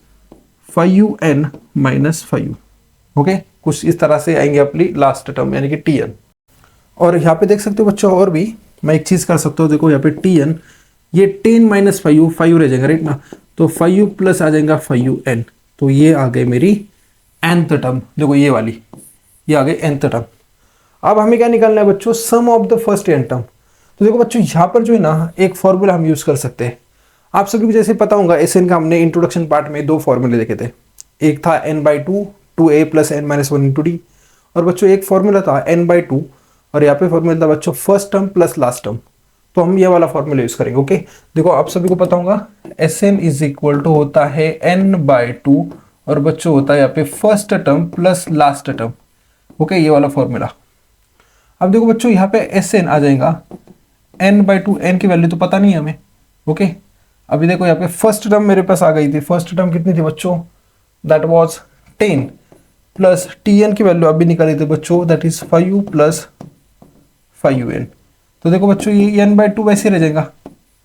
5n माइनस 5। ओके, कुछ इस तरह से आएंगे अपनी लास्ट टर्म यानी कि tn। और यहाँ पे देख सकते हो बच्चों और भी मैं एक चीज कर सकता हूँ, देखो यहाँ पे tn ये 10 माइनस 5 रह जाएगा राइट ना, तो 5 प्लस आ जाएगा 5n, तो ये आ गई मेरी nth टर्म। देखो ये वाली ये आ गई nth टर्म। अब हमें क्या निकालना है बच्चों, sum of the first n term. तो देखो बच्चों यहाँ पर जो है ना एक फॉर्मूला हम यूज कर सकते हैं, आप सभी को जैसे पता होगा SN का हमने इंट्रोडक्शन पार्ट में 2 फॉर्मूले देखे थे, एक था n/2 2a plus n minus 1 into D, और बच्चों एक फॉर्मूला था n/2 और यहाँ पे फॉर्मूला था बच्चों first term plus last term. तो हम ये वाला फॉर्मूला यूज करेंगे। ओके, देखो आप सभी को पता होगा SN इज इक्वल टू होता है n/2 और बच्चों होता है यहाँ पे first term plus last term. Okay, ये वाला फॉर्मूला। अब देखो बच्चों यहाँ पे एस एन आ जाएगा n/2, n की वैल्यू तो पता नहीं है हमें। ओके, अभी देखो यहाँ पे फर्स्ट टर्म मेरे पास आ गई थी। फर्स्ट टर्म कितनी थी बच्चों, दैट वाज 10 प्लस tn की वैल्यू अभी निकाली थी बच्चों, that is 5u plus 5un। तो देखो बच्चों ये n/2 वैसे रह जाएगा।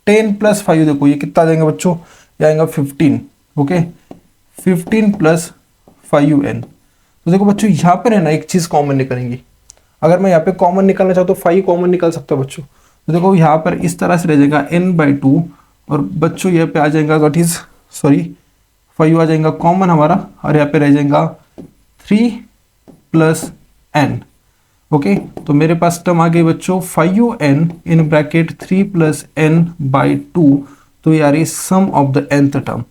10 प्लस 5 देखो ये कितना आ जाएगा बच्चों, ये आएगा 15। Okay, 15 plus 5un। तो देखो बच्चों यहाँ पर है ना एक चीज कॉमन निकलेंगी। अगर मैं यहाँ पे कॉमन निकालना चाहूँ तो 5 कॉमन निकल सकता है बच्चों। तो देखो यहाँ पर इस तरह से रह जाएगा n/2 और बच्चों यहाँ पे आ जाएगा दैट इज 5 आ जाएगा कॉमन हमारा, और यहाँ पे रह जाएगा 3 प्लस n। ओके, तो मेरे पास टर्म आ गई बच्चों 5un in bracket 3 plus n/2। तो ये आ रही sum of the nth term.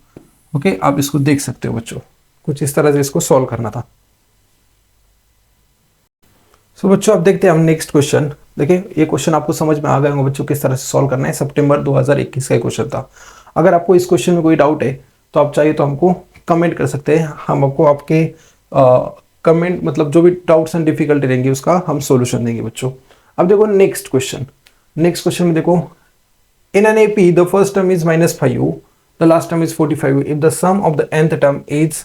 Okay, आप इसको देख सकते हो बच्चों, कुछ इस तरह से इसको सॉल्व करना था। सो बच्चों अब देखते हैं हम नेक्स्ट क्वेश्चन। देखिए ये क्वेश्चन आपको समझ में आ गया होगा बच्चों किस तरह से सॉल्व करना है। सितंबर 2021 का क्वेश्चन था। अगर आपको इस क्वेश्चन में कोई डाउट है तो आप चाहिए तो हमको कमेंट कर सकते हैं, हम आपको आपके कमेंट मतलब जो भी डाउट्स एंड डिफिकल्टी रहेंगी उसका हम सॉल्यूशन देंगे बच्चों। अब देखो नेक्स्ट क्वेश्चन में देखो, in an AP the first term is -5u, the last term is 45u, if the sum of the nth term is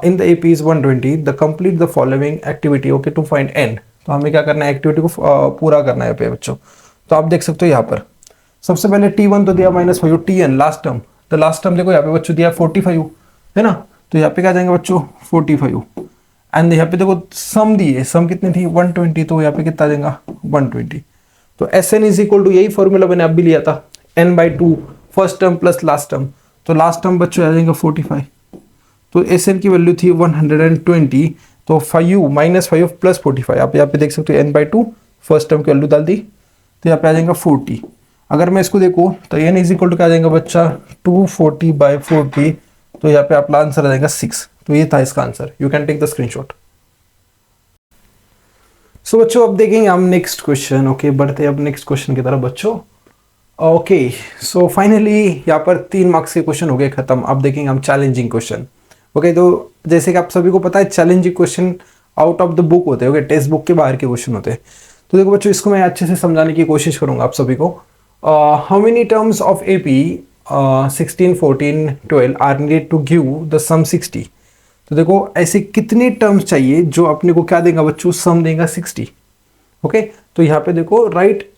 in the AP is 120, the complete the following activity. Okay, to find n। तो हमें क्या करना है, activity को पूरा करना है पे बच्चों। तो आप देख सकते हो यहाँ पर सबसे पहले t1 तो दिया -5u, tn लास्ट टर्म, तो लास्ट टर्म देखो यहाँ पे बच्चों दिया 45u है ना। तो यहाँ पे क्या जाएंगे बच्चों 45u, एंड यहाँ पे देखो सम दी है, सम कितनी थी 120, तो यहाँ पे कितना आ जाएगा 120। तो Sn इज इक्वल टू, यही फॉर्मूला मैंने अब भी लिया था, n/2 first term plus last term. तो लास्ट टर्म बच्चों आ जाएगा 45, तो Sn की वैल्यू थी 120, तो 5u -5 प्लस 45। आप यहाँ पे देख सकते हो n/2 फर्स्ट टर्म की वैल्यू डाल दी, तो यहाँ पे आ जाएगा 40। अगर मैं इसको देखूँ तो n इज इक्वल टू क्या आ जाएगा बच्चा 240/40, तो यहाँ पे आपका आंसर आ जाएगा 6। तो ये था इसका answer, you can take the screenshot. So बच्चों अब देखेंगे हम नेक्स्ट क्वेश्चन। ओके, बढ़ते अब नेक्स्ट क्वेश्चन की तरफ बच्चों। ओके, सो फाइनली यहाँ पर 3 मार्क्स के क्वेश्चन हो गए खत्म। अब देखेंगे हम चैलेंजिंग क्वेश्चन। ओके, तो जैसे कि आप सभी को पता है challenging question out of the book होते हैं। ओके, टेक्स्ट बुक के बाहर के क्वेश्चन होते हैं। तो देखो बच्चों इसको मैं अच्छे से समझाने की कोशिश करूंगा आप सभी को। How many terms of AP 16, 14, 12 are needed to give the sum 60। तो देखो ऐसे कितने टर्म्स चाहिए जो अपने को क्या देगा बच्चों, सम देगा 60। ओके, तो यहाँ पे देखो right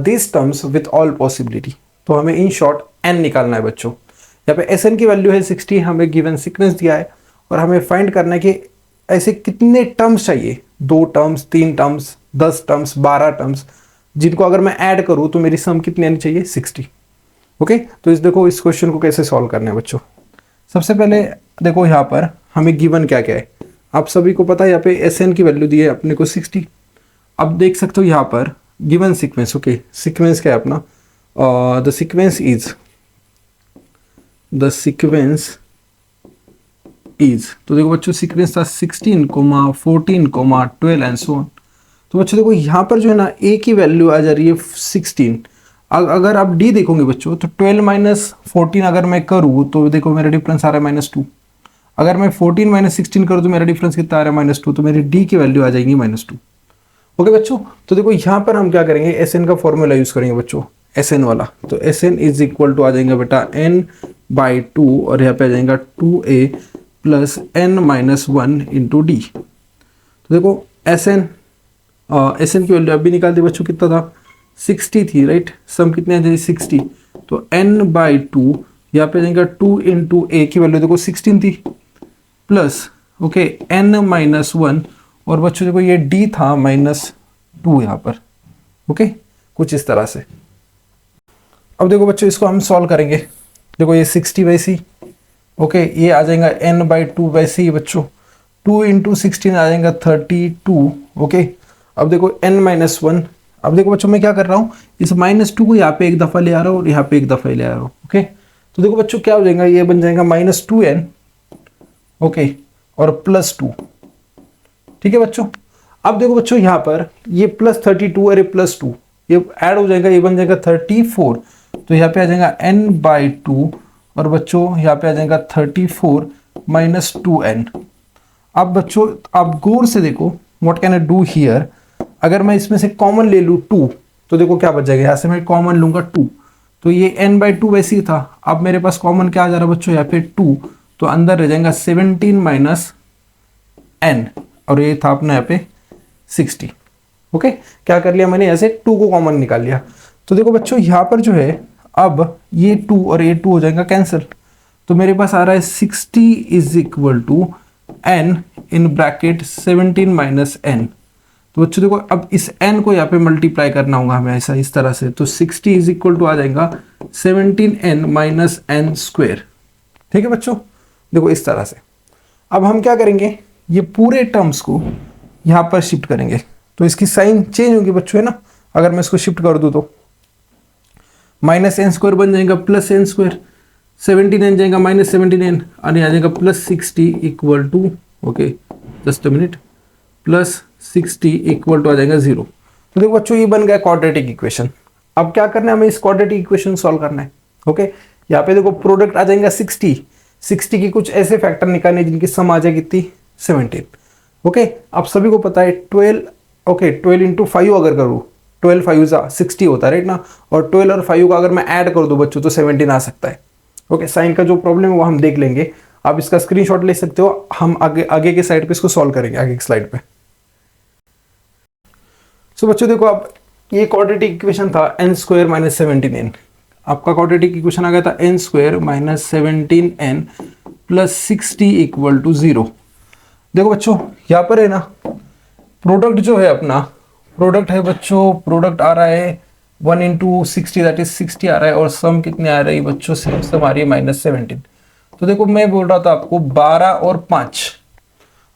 this terms with all possibility. तो हमें इन शॉर्ट n निकालना है बच्चों। यहाँ पे Sn की वैल्यू है 60, हमें गिवन सीक्वेंस दिया है और हमें फाइंड करना है कि ऐसे कितने टर्म्स चाहिए, 2 टर्म्स, 3 टर्म्स, 10 टर्म्स, 12 टर्म्स, जिनको अगर मैं ऐड करूँ तो मेरी सम कितनी आनी चाहिए 60। ओके, तो देखो इस क्वेश्चन को कैसे सॉल्व करना है बच्चों। सबसे पहले देखो यहाँ पर हमें गिवन क्या क्या है, आप सभी को पता है यहाँ पे Sn की वैल्यू दी है अपने को 60। अब देख सकते हो यहाँ पर गिवन सीक्वेंस। ओके, सीक्वेंस क्या है अपना, द सीक्वेंस इज, तो देखो बच्चों सीक्वेंस था 16, 14, 12 एंड सो ऑन। तो बच्चों देखो यहाँ पर जो है ना a की वैल्यू आ जा रही है 16। अगर आप d देखोगे बच्चों तो 12 - 14 अगर मैं करूँ तो देखो मेरा डिफरेंस आ रहा है -2। अगर मैं 14 - 16 करूँ तो मेरा डिफरेंस कितना आ रहा है -2, तो मेरी d की वैल्यू आ जाएगी -2। ओके बच्चों, तो देखो यहाँ पर हम क्या करेंगे, Sn का फॉर्मूला यूज करेंगे बच्चों, Sn वाला। तो Sn इज इक्वल टू आ जाएगा बेटा n/2 और यहाँ पे आ जाएगा 2a plus n-1 into D. तो देखो Sn की वैल्यू अभी निकाल दी बच्चों, कितना था 60 थी राइट, सम कितने आ जाएगी 60, तो n/2 यहाँ पे जाएगा 2 इंटू a की वैल्यू देखो 16 थी प्लस ओके n-1, और बच्चों देखो ये d था -2 यहाँ पर। ओके, कुछ इस तरह से। अब देखो बच्चों इसको हम सॉल्व करेंगे। देखो ये 60 वैसी, ओके ये आ जाएगा n/2 वैसे ही बच्चों, 2 इंटू 16 आ जाएगा 32। ओके, अब देखो n-1। अब देखो बच्चों मैं क्या कर रहा हूँ, इस -2 को यहाँ पे एक दफ़ा ले आ रहा हूँ और यहाँ पे एक दफ़ा ले आ रहा हूँ। ओके, तो देखो बच्चों क्या हो जाएगा, ये बन जाएगा -2n ओके और +2। ठीक है बच्चों, अब देखो बच्चों यहाँ पर ये +32 और ये +2 ये ऐड हो जाएगा, ये बन जाएगा 34। तो यहाँ पे आ जाएगा n/2 और बच्चों यहाँ पे आ जाएगा 34 - 2n। अब बच्चों आप गौर से देखो, what can I do here, अगर मैं इसमें से कॉमन ले लूँ 2 तो देखो क्या बच जाएगा, यहाँ से मैं कॉमन लूंगा 2 तो ये n/2 वैसे ही था। अब मेरे पास कॉमन क्या आ जा रहा है बच्चों, यहाँ पे 2 तो अंदर रह जाएगा 17 माइनस n और ये था अपना यहाँ पे 60। ओके, क्या कर लिया मैंने, यहाँ से 2 को कॉमन निकाल लिया। तो देखो बच्चों यहाँ पर जो है अब ये 2 और ये 2 हो जाएगा कैंसिल, तो मेरे पास आ रहा है 60 is equal to n in bracket 17 minus n। तो बच्चों देखो अब इस n को यहाँ पे मल्टीप्लाई करना होगा हमें ऐसा इस तरह से, तो 60 इज इक्वल टू आ जाएगा 17n माइनस n स्क्वेयर। ठीक है बच्चों, देखो इस तरह से। अब हम क्या करेंगे, ये पूरे टर्म्स को यहाँ पर शिफ्ट करेंगे तो इसकी साइन चेंज होगी बच्चों, है ना। अगर मैं इसको शिफ्ट कर दूँ तो माइनस एन स्क्वायर बन जाएगा प्लस एन स्क्वायर, 17n जाएगा माइनस 17n और यहाँ जाएगा plus 60 equal to, okay just a minute, plus 60 equal to आ जाएगा 0। तो देखो बच्चों ये बन गया क्वाड्रेटिक इक्वेशन। अब क्या करना है, हमें इस क्वाड्रेटिक इक्वेशन सॉल्व करना है। ओके, यहाँ पे देखो प्रोडक्ट आ जाएगा 60 की कुछ ऐसे फैक्टर निकालने जिनकी सम आ जाएगी कितनी, 17। ओके, आप सभी को पता है 12, ओके 12 इंटू 5 अगर करूँ 12 5 60 होता है राइट ना, और 12 और 5 का अगर मैं ऐड कर दूं बच्चों तो 17 आ सकता है। ओके, साइन का जो प्रॉब्लम है वो हम देख लेंगे, आप इसका स्क्रीनशॉट ले सकते हो, हम आगे के साइड पे इसको सॉल्व करेंगे आगे की स्लाइड पे। सो बच्चों देखो अब ये क्वाड्रेटिक इक्वेशन था n स्क्वायर माइनस 17n, आपका क्वाड्रेटिक इक्वेशन आ गया था n square minus 17n plus 60 equal to 0। देखो बच्चों यहाँ पर है ना प्रोडक्ट जो है अपना प्रोडक्ट है बच्चों, प्रोडक्ट आ रहा है 1 इंटू 60 दैट इज 60 आ रहा है, और सम कितने आ रही है बच्चों, सम आ रही है माइनस 17। तो देखो मैं बोल रहा था आपको 12 और 5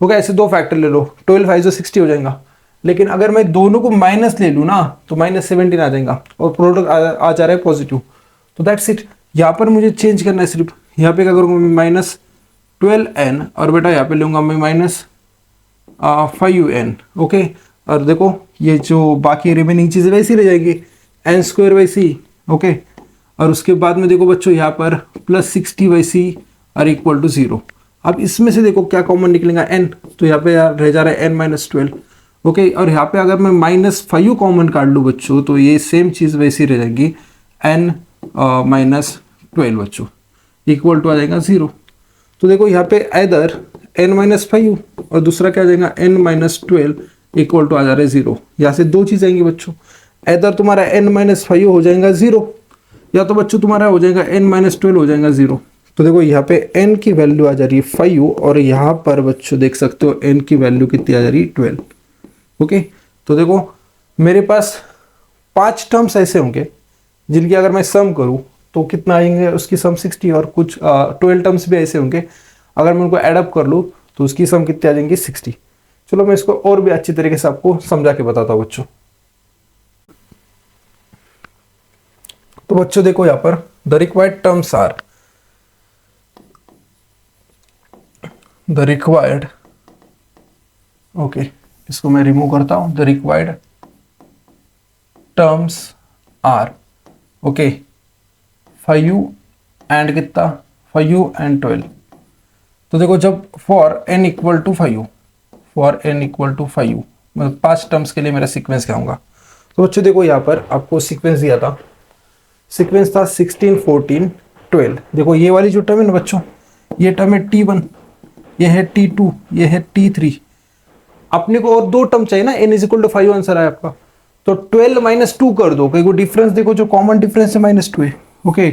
हो गया, ऐसे दो फैक्टर ले लो, 12 5 60 हो जाएगा, लेकिन अगर मैं दोनों को माइनस ले लूँ ना तो माइनस 17 आ जाएगा और प्रोडक्ट आ जा रहा है पॉजिटिव। तो दैट्स इट, यहाँ पर मुझे चेंज करना है सिर्फ, यहाँ पे क्या करूँगा मैं माइनस 12n और बेटा यहाँ पे लूँगा मैं माइनस 5n। ओके, और देखो ये जो बाकी रिमेनिंग चीज़ें वैसी रह जाएगी, एन स्क्वायर वैसी, ओके, और उसके बाद में देखो बच्चों यहाँ पर प्लस 60 वैसी और इक्वल टू 0। अब इसमें से देखो क्या कॉमन निकलेगा n, तो यहाँ पे रह जा रहा है n माइनस 12। ओके, और यहाँ पे अगर मैं माइनस 5 कॉमन काट लूँ बच्चों तो ये सेम चीज़ वैसी रह जाएगी n माइनस 12 बच्चों, इक्वल टू आ जाएगा 0। तो देखो यहाँ पे इधर n माइनस 5 और दूसरा क्या आ जाएगा n माइनस 12 इक्वल टू आ जा रहा है 0। यहाँ से दो चीज़ आएंगी बच्चों, इधर तुम्हारा n माइनस 5 हो जाएगा 0, या तो बच्चों तुम्हारा हो जाएगा n माइनस 12 हो जाएगा 0। तो देखो यहाँ पे n की वैल्यू आ जा रही है 5 और यहाँ पर बच्चों देख सकते हो n की वैल्यू कितनी आ जा रही है 12। ओके, तो देखो मेरे पास 5 टर्म्स ऐसे होंगे जिनकी अगर मैं सम करूँ तो कितना आएंगे, उसकी सम 60, और कुछ 12 टर्म्स भी ऐसे होंगे अगर मैं उनको एडअप कर लूँ तो उसकी सम कितनी आ जाएंगी 60। चलो मैं इसको और भी अच्छी तरीके से आपको समझा के बताता हूँ बच्चों। तो बच्चों देखो यहाँ पर the required terms are, the required, okay इसको मैं रिमूव करता हूं, the required terms are, okay 5 and कितना 5 एंड 12। तो देखो जब for n equal to 5, for n equal to 5 मैं 5 टर्म्स के लिए मेरा सीक्वेंस क्या होगा। तो बच्चों देखो यहाँ पर आपको सीक्वेंस दिया था, सीक्वेंस था 16 14 12। देखो ये वाली जो टर्म है ना बच्चों, ये टर्म है T1, ये है T2, ये है T3। अपने को और दो टर्म चाहिए ना, n is equal to 5 answer है आपका, तो 12 माइनस 2 कर दो, कहीं को डिफरेंस देखो जो कॉमन डिफरेंस है माइनस 2 है। ओके,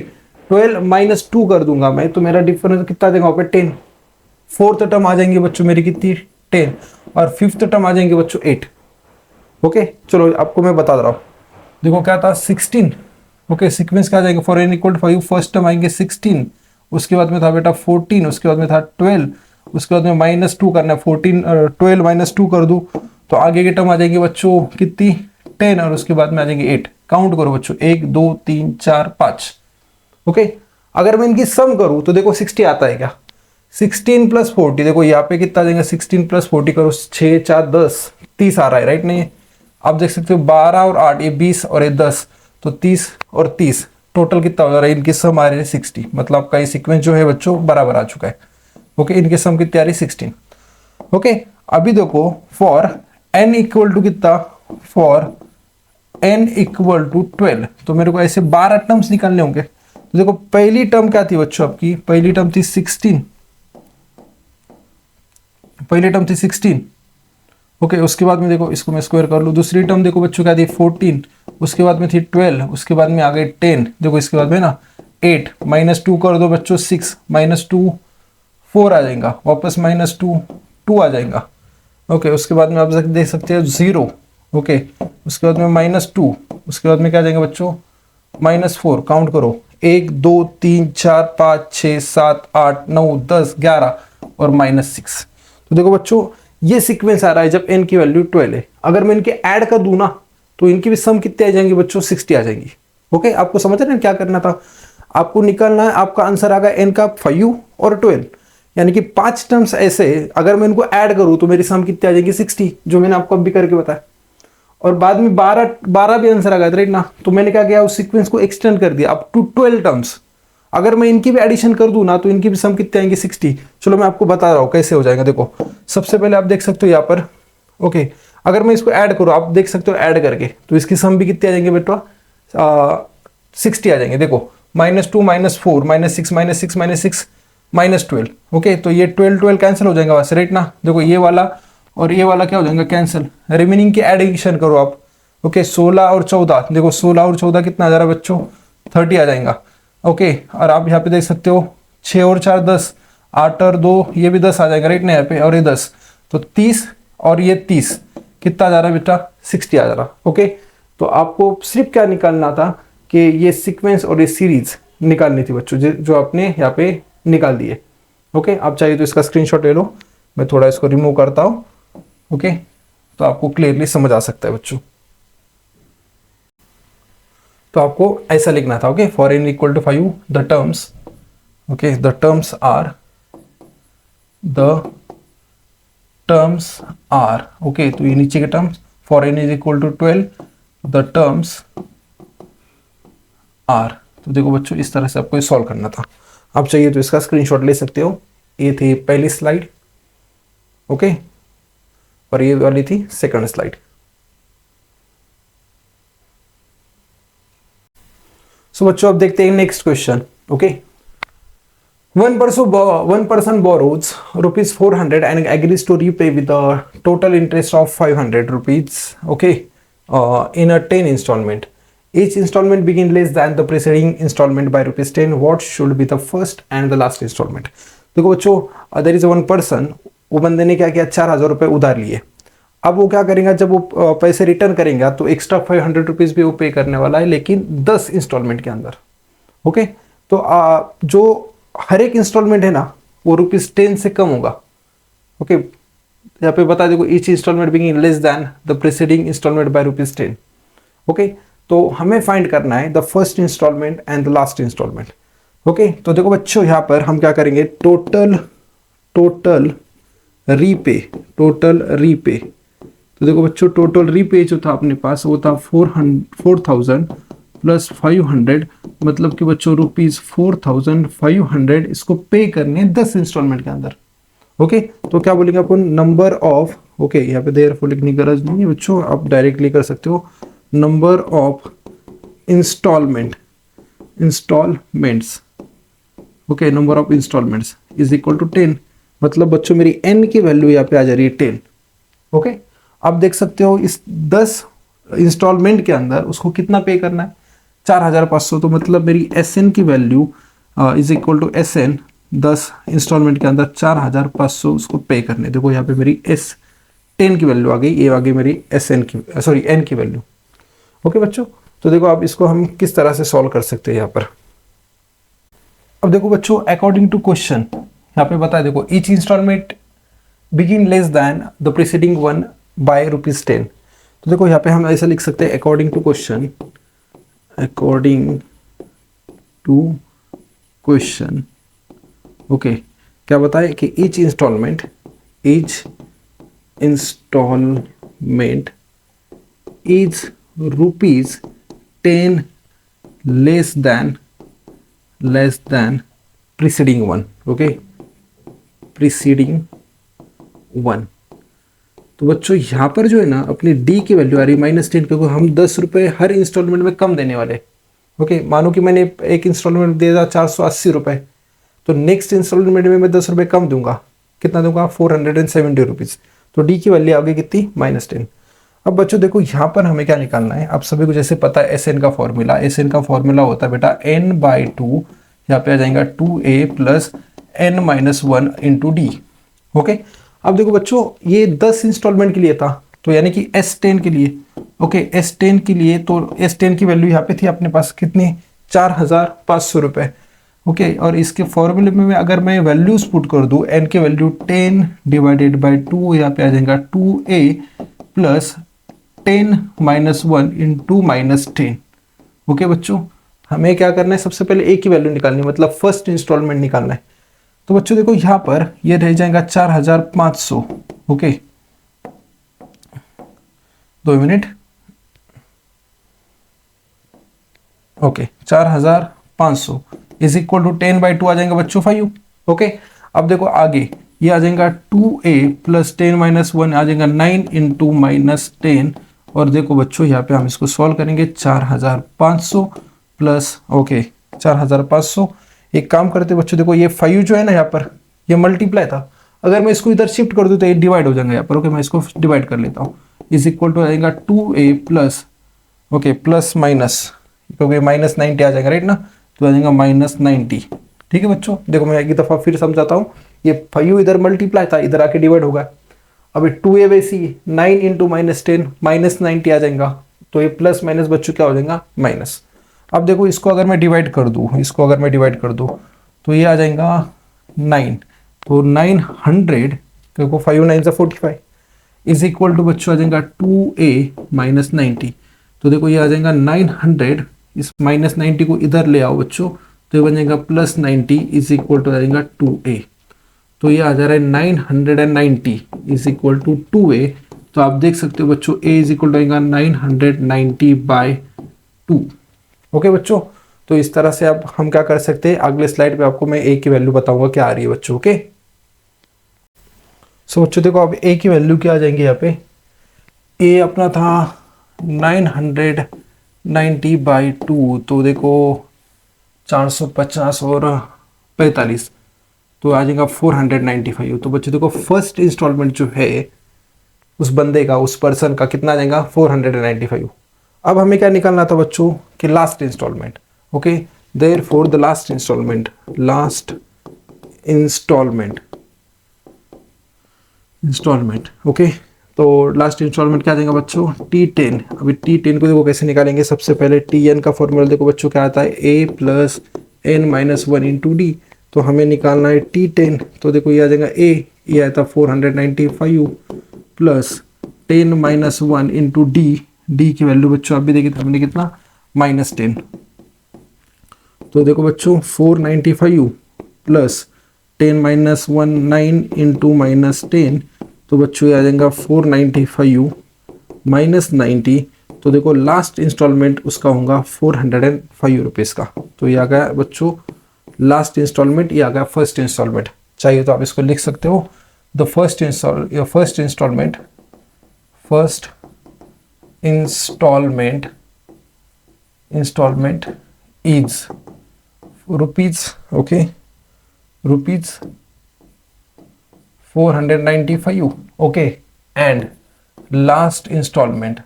12 माइनस 2 कर दूंगा मैं तो मेरा डिफरेंस कितना देगा वहाँ पे 10। फोर्थ टर्म आ जाएंगे बच्चों मेरी कितनी 10, और फिफ्थ टर्म आ जाएंगे बच्चों 8। ओके, चलो आपको मैं बता रहा हूँ, देखो क्या था 16। ओके, सीक्वेंस क्या आ जाएगा for n equal to 5, first term आएंगे 16, उसके बाद में था बेटा 14, उसके बाद में था 12, उसके बाद में माइनस 2 करना है, 12 माइनस 2 कर दूँ तो आगे के टर्म आ जाएंगे बच्चों कितनी 10, और उसके बाद में आ जाएंगे 8। काउंट करो बच्चों 1 2 3 4 5। ओके, अगर मैं इनकी सम करूँ तो देखो 60 आता है क्या, 16 प्लस 40, देखो यहाँ पे कितना आ जाएगा 16 प्लस 40 करो 6 4 10 30 आ रहा है राइट। नहीं, आप देख सकते हो 12 और 8 ये 20 और ये 10, तो 30 और 30 टोटल कितना हो रहा है, इनकी सम आ रही है 60। मतलब आपका ये सीक्वेंस जो है बच्चों बराबर आ चुका है। ओके, इनके सम कितनी आ रही है 16। ओके, अभी देखो फॉर n इक्वल टू कितना फॉर n इक्वल टू 12। तो मेरे को ऐसे 12 टर्म्स निकालने होंगे। तो देखो पहली टर्म क्या थी बच्चों आपकी, पहली टर्म थी 16, पहली टर्म थी 16। ओके, उसके बाद में देखो इसको मैं स्क्वायर कर लूँ, दूसरी टर्म देखो बच्चों क्या थी 14, उसके बाद में थी 12, उसके बाद में आ गई 10, देखो इसके बाद में ना 8, -2 कर दो बच्चों 6, -2 4 आ जाएगा, वापस -2 2 आ जाएगा। ओके, उसके बाद में आप देख सकते हो 0। ओके, उसके बाद में -2, उसके बाद में क्या आ जाएगा बच्चों -4, काउंट करो 1 2 3 4 5 6 7 8 9 10 11 और -6। तो देखो बच्चों ये सीक्वेंस आ रहा है जब n की वैल्यू 12 है। अगर मैं इनके ऐड कर दूं ना तो इनकी भी सम कितने आ जाएंगे बच्चों, 60 आ जाएंगी। ओके, आपको समझ रहे हैं क्या करना था, आपको निकालना है, आपका आंसर आ गया n का 5 और 12, यानी कि 5 टर्म्स ऐसे अगर मैं इनको ऐड करूं तो मेरी सम कितनी आ जाएगी 60, जो मैंने आपको अभी करके बताया। और बाद में 12 भी आंसर आ गया राइट ना, तो मैंने क्या किया उस सीक्वेंस को एक्सटेंड कर दिया अप टू 12 टर्म्स। अगर मैं इनकी भी एडिशन कर दूं ना तो इनकी भी सम कितने आएंगे 60। चलो मैं आपको बता रहा हूं कैसे हो जाएगा। देखो सबसे पहले आप देख सकते हो यहाँ पर, ओके, अगर मैं इसको ऐड करूं, आप देख सकते हो ऐड करके, तो इसकी सम भी कितने आ जाएंगे बेटा 60 आ जाएंगे। देखो -2 -4 -6 -6 -6 -12। ओके, तो ये 12 कैंसिल हो जाएगा वैसे राइट ना। देखो ये वाला और ये वाला क्या हो जाएगा कैंसिल, रिमेनिंग की एडिशन करो आप। ओके, 16 और 14, देखो 16 और 14 कितना आ जा रहा है बच्चों 30 आ जाएगा। ओके, और आप यहाँ पे देख सकते हो 6 और 4 10, 8 और 2 ये भी 10 आ जाएगा राइट ना यहाँ पे, और ये 10, तो 30 और ये 30 कितना आ जा रहा है बेटा 60 आ जा रहा। ओके, तो आपको सिर्फ क्या निकालना था कि ये सीक्वेंस और ये सीरीज निकालनी थी बच्चों, जो आपने यहाँ पे निकाल दिए। ओके, आप चाहिए तो इसका स्क्रीनशॉट ले लो, मैं थोड़ा इसको रिमूव करता हूँ। ओके, तो आपको क्लियरली समझ आ सकता है बच्चों। तो आपको ऐसा लिखना था। Okay, for n equal to 5 the terms, okay the terms are, okay, तो ये नीचे के terms for n is equal to 12 the terms are. तो देखो बच्चों इस तरह से आपको सॉल्व करना था। आप चाहिए तो इसका स्क्रीनशॉट ले सकते हो। ये थी पहली स्लाइड, ओके, और ये वाली थी सेकंड स्लाइड। सो बच्चों अब देखते हैं next question. Okay, one person borrows ₹400 and agrees to repay with a total interest of ₹500, okay, in a 10 installment. Each installment begin less than the preceding installment by ₹10. What should be the first and the last installment? देखो बच्चों, there is one person, वो बंदे ने क्या किया 4,000 रुपए उधार लिए। अब वो क्या करेगा, जब वो पैसे रिटर्न करेंगे तो एक्स्ट्रा ₹500 भी वो पे करने वाला है, लेकिन 10 इंस्टॉलमेंट के अंदर। ओके, तो जो हर एक इंस्टॉलमेंट है ना वो ₹10 से कम होगा। ओके, यहाँ पे बता देखो each instalment being less than the preceding instalment by ₹10। Okay, तो हमें फाइंड करना है the first instalment and the last instalment. Okay, तो देखो बच्चों यहाँ पर हम क्या करेंगे, टोटल रीपे। तो देखो बच्चों टोटल रीपे जो था अपने पास वो था 4,000 प्लस 500, मतलब कि बच्चों ₹4,500 इसको पे करने 10 इंस्टॉलमेंट के अंदर। ओके, तो क्या बोलेंगे अपन, नंबर ऑफ, ओके यहाँ पे देयर फॉर लिखने की गरज नहीं है बच्चों, आप डायरेक्टली कर सकते हो, number of installments, okay, number of installments is equal to 10। मतलब बच्चों मेरी n की वैल्यू यहाँ पे आ जा रही है 10। ओके, आप देख सकते हो इस 10 इंस्टॉलमेंट के अंदर उसको कितना पे करना है 4,500, तो मतलब मेरी SN की value is equal to SN 10 installment के अंदर 4,500 उसको पे करने। देखो यहाँ पे मेरी S10 की वैल्यू आ गई, ये आ गई मेरी SN की, सॉरी N की वैल्यू। ओके बच्चों, तो देखो आप इसको हम किस तरह से सॉल्व कर सकते हैं यहाँ पर। अब देखो बच्चों अकॉर्डिंग टू क्वेश्चन यहाँ पे बताया, देखो each installment begin less than the preceding one by ₹10। तो देखो यहाँ पे हम ऐसा लिख सकते हैं अकॉर्डिंग टू क्वेश्चन, ओके, क्या बताए कि each installment is ₹10 less than preceding one, okay, preceding one। तो बच्चों यहाँ पर जो है ना अपनी डी की वैल्यू आ रही है -10, क्योंकि हम 10 रुपये हर इंस्टॉलमेंट में कम देने वाले। ओके, मानो कि मैंने एक इंस्टॉलमेंट दिया था 480 रुपये, तो नेक्स्ट इंस्टॉलमेंट में मैं 10 रुपये कम दूंगा। कितना दूंगा? 470 रुपीज़। तो डी की वैल्यू आ गई कितनी? -10। अब बच्चों देखो यहाँ पर हमें क्या निकालना है। आप सभी को जैसे पता है SN का फॉर्मूला, SN का फॉर्मूला होता है बेटा n/2, यहाँ पे आ जाएगा 2a + n-1 × d। ओके, अब देखो बच्चों ये 10 इंस्टॉलमेंट के लिए था, तो यानी कि S10 के लिए। ओके, S10 के लिए तो S10 की वैल्यू यहाँ पे थी अपने पास कितनी? 4500 रुपये। ओके, और इसके फॉर्मूले में अगर मैं वैल्यूज पुट कर दूँ, n की वैल्यू 10 / 2, यहाँ पे आ जाएगा 2a + 10-1 × -10। ओके बच्चों, हमें क्या करना है? सबसे पहले a की वैल्यू निकालनी है, मतलब फर्स्ट इंस्टॉलमेंट निकालना है। तो बच्चों देखो यहाँ पर ये रह जाएगा 4500। Okay, 2 minute. Okay, 4500 is equal to 10/2 आ जाएगा बच्चों 5। ओके, अब देखो आगे ये आ जाएगा 2a + 10-1 आ जाएगा 9 × -10। और देखो बच्चों यहाँ पे हम इसको सॉल्व करेंगे। 4500 प्लस 4500। एक काम करते बच्चों, देखो ये 5 जो है ना यहाँ पर ये मल्टीप्लाई था, अगर मैं इसको इधर शिफ्ट कर दूँ तो ये डिवाइड हो जाएगा यहाँ पर। ओके, मैं इसको डिवाइड कर लेता हूँ। इज इक्वल टू आ जाएगा 2a प्लस प्लस माइनस, क्योंकि -90 आ जाएगा राइट ना, तो आ जाएगा -90। ठीक है बच्चों, देखो मैं एक दफ़ा फिर समझाता हूँ। ये 5 इधर मल्टीप्लाई था, इधर आके डिवाइड होगा। अब 2a वैसी 9 × -10 -90 आ जाएगा, तो ये प्लस माइनस बच्चों क्या हो जाएगा? माइनस। अब देखो इसको अगर मैं डिवाइड कर दूँ, तो ये आ जाएगा 9, तो 900, क्योंकि 5 9 से 45 इज इक्वल टू बच्चों आ जाएगा 2a - 90। तो देखो ये आ जाएगा 900, इस -90 को इधर ले आओ बच्चों, तो ये बन जाएगा +90 इज इक्वल टू आ जाएगा 2a। तो ये आ जा रहा है 990 इज इक्वल टू 2a। तो आप देख सकते हो बच्चों a इज इक्वल टू आएगा 990/2। ओके बच्चों, तो इस तरह से अब हम क्या कर सकते हैं, अगले स्लाइड पे आपको मैं a की वैल्यू बताऊंगा क्या आ रही है बच्चों। ओके, सो बच्चों देखो अब a की वैल्यू क्या आ जाएंगे यहाँ पे। a अपना था 990/2, तो देखो 450 और 45, तो आ जाएगा 495। तो बच्चों देखो फर्स्ट इंस्टॉलमेंट जो है उस बंदे का, उस पर्सन का कितना आ जाएगा? 495। अब हमें क्या निकालना था बच्चों कि last instalment. Okay, therefore the last instalment okay, तो लास्ट इंस्टॉलमेंट क्या देंगे बच्चों? T10। अभी T10 को देखो कैसे निकालेंगे। सबसे पहले Tn का फॉर्मूला देखो बच्चों क्या आता है? a + n-1 × d। तो हमें निकालना है T10, तो देखो ये आ जाएगा a, ये आया था 495 प्लस 10-1 × d। d की वैल्यू बच्चों आप भी देखिए हमने कितना? -10। तो देखो बच्चों 495 प्लस 10-1 9 × -10, तो बच्चों ये आ जाएगा 495 -90। तो देखो लास्ट इंस्टॉलमेंट उसका होगा 405 रुपीज़ का। तो ये आ गया बच्चों लास्ट इंस्टॉलमेंट, ये आ गया फर्स्ट इंस्टॉलमेंट। चाहिए तो आप इसको लिख सकते हो। The first installment is rupees, okay, rupees 495। Okay, and last installment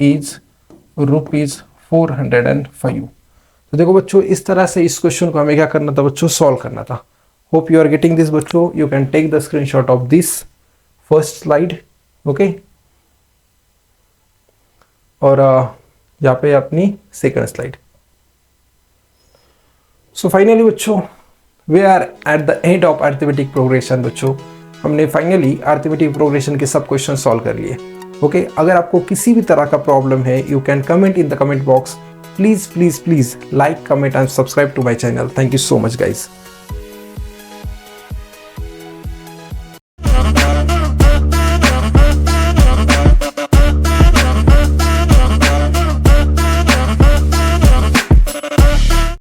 is rupees 405। तो देखो बच्चों इस तरह से इस क्वेश्चन को हमें क्या करना था बच्चों? सॉल्व करना था। Hope you are getting this बच्चों। You can take the screenshot of this first slide. Okay, और यहाँ पे अपनी सेकंड स्लाइड। सो फाइनली बच्चों we are at the end of arithmetic progression. बच्चों हमने फाइनली अरिथमेटिक प्रोग्रेशन के सब क्वेश्चन सॉल्व कर लिए। ओके, अगर आपको किसी भी तरह का प्रॉब्लम है you can comment in the comment box. Please like, comment and subscribe to my channel. Thank you so much guys.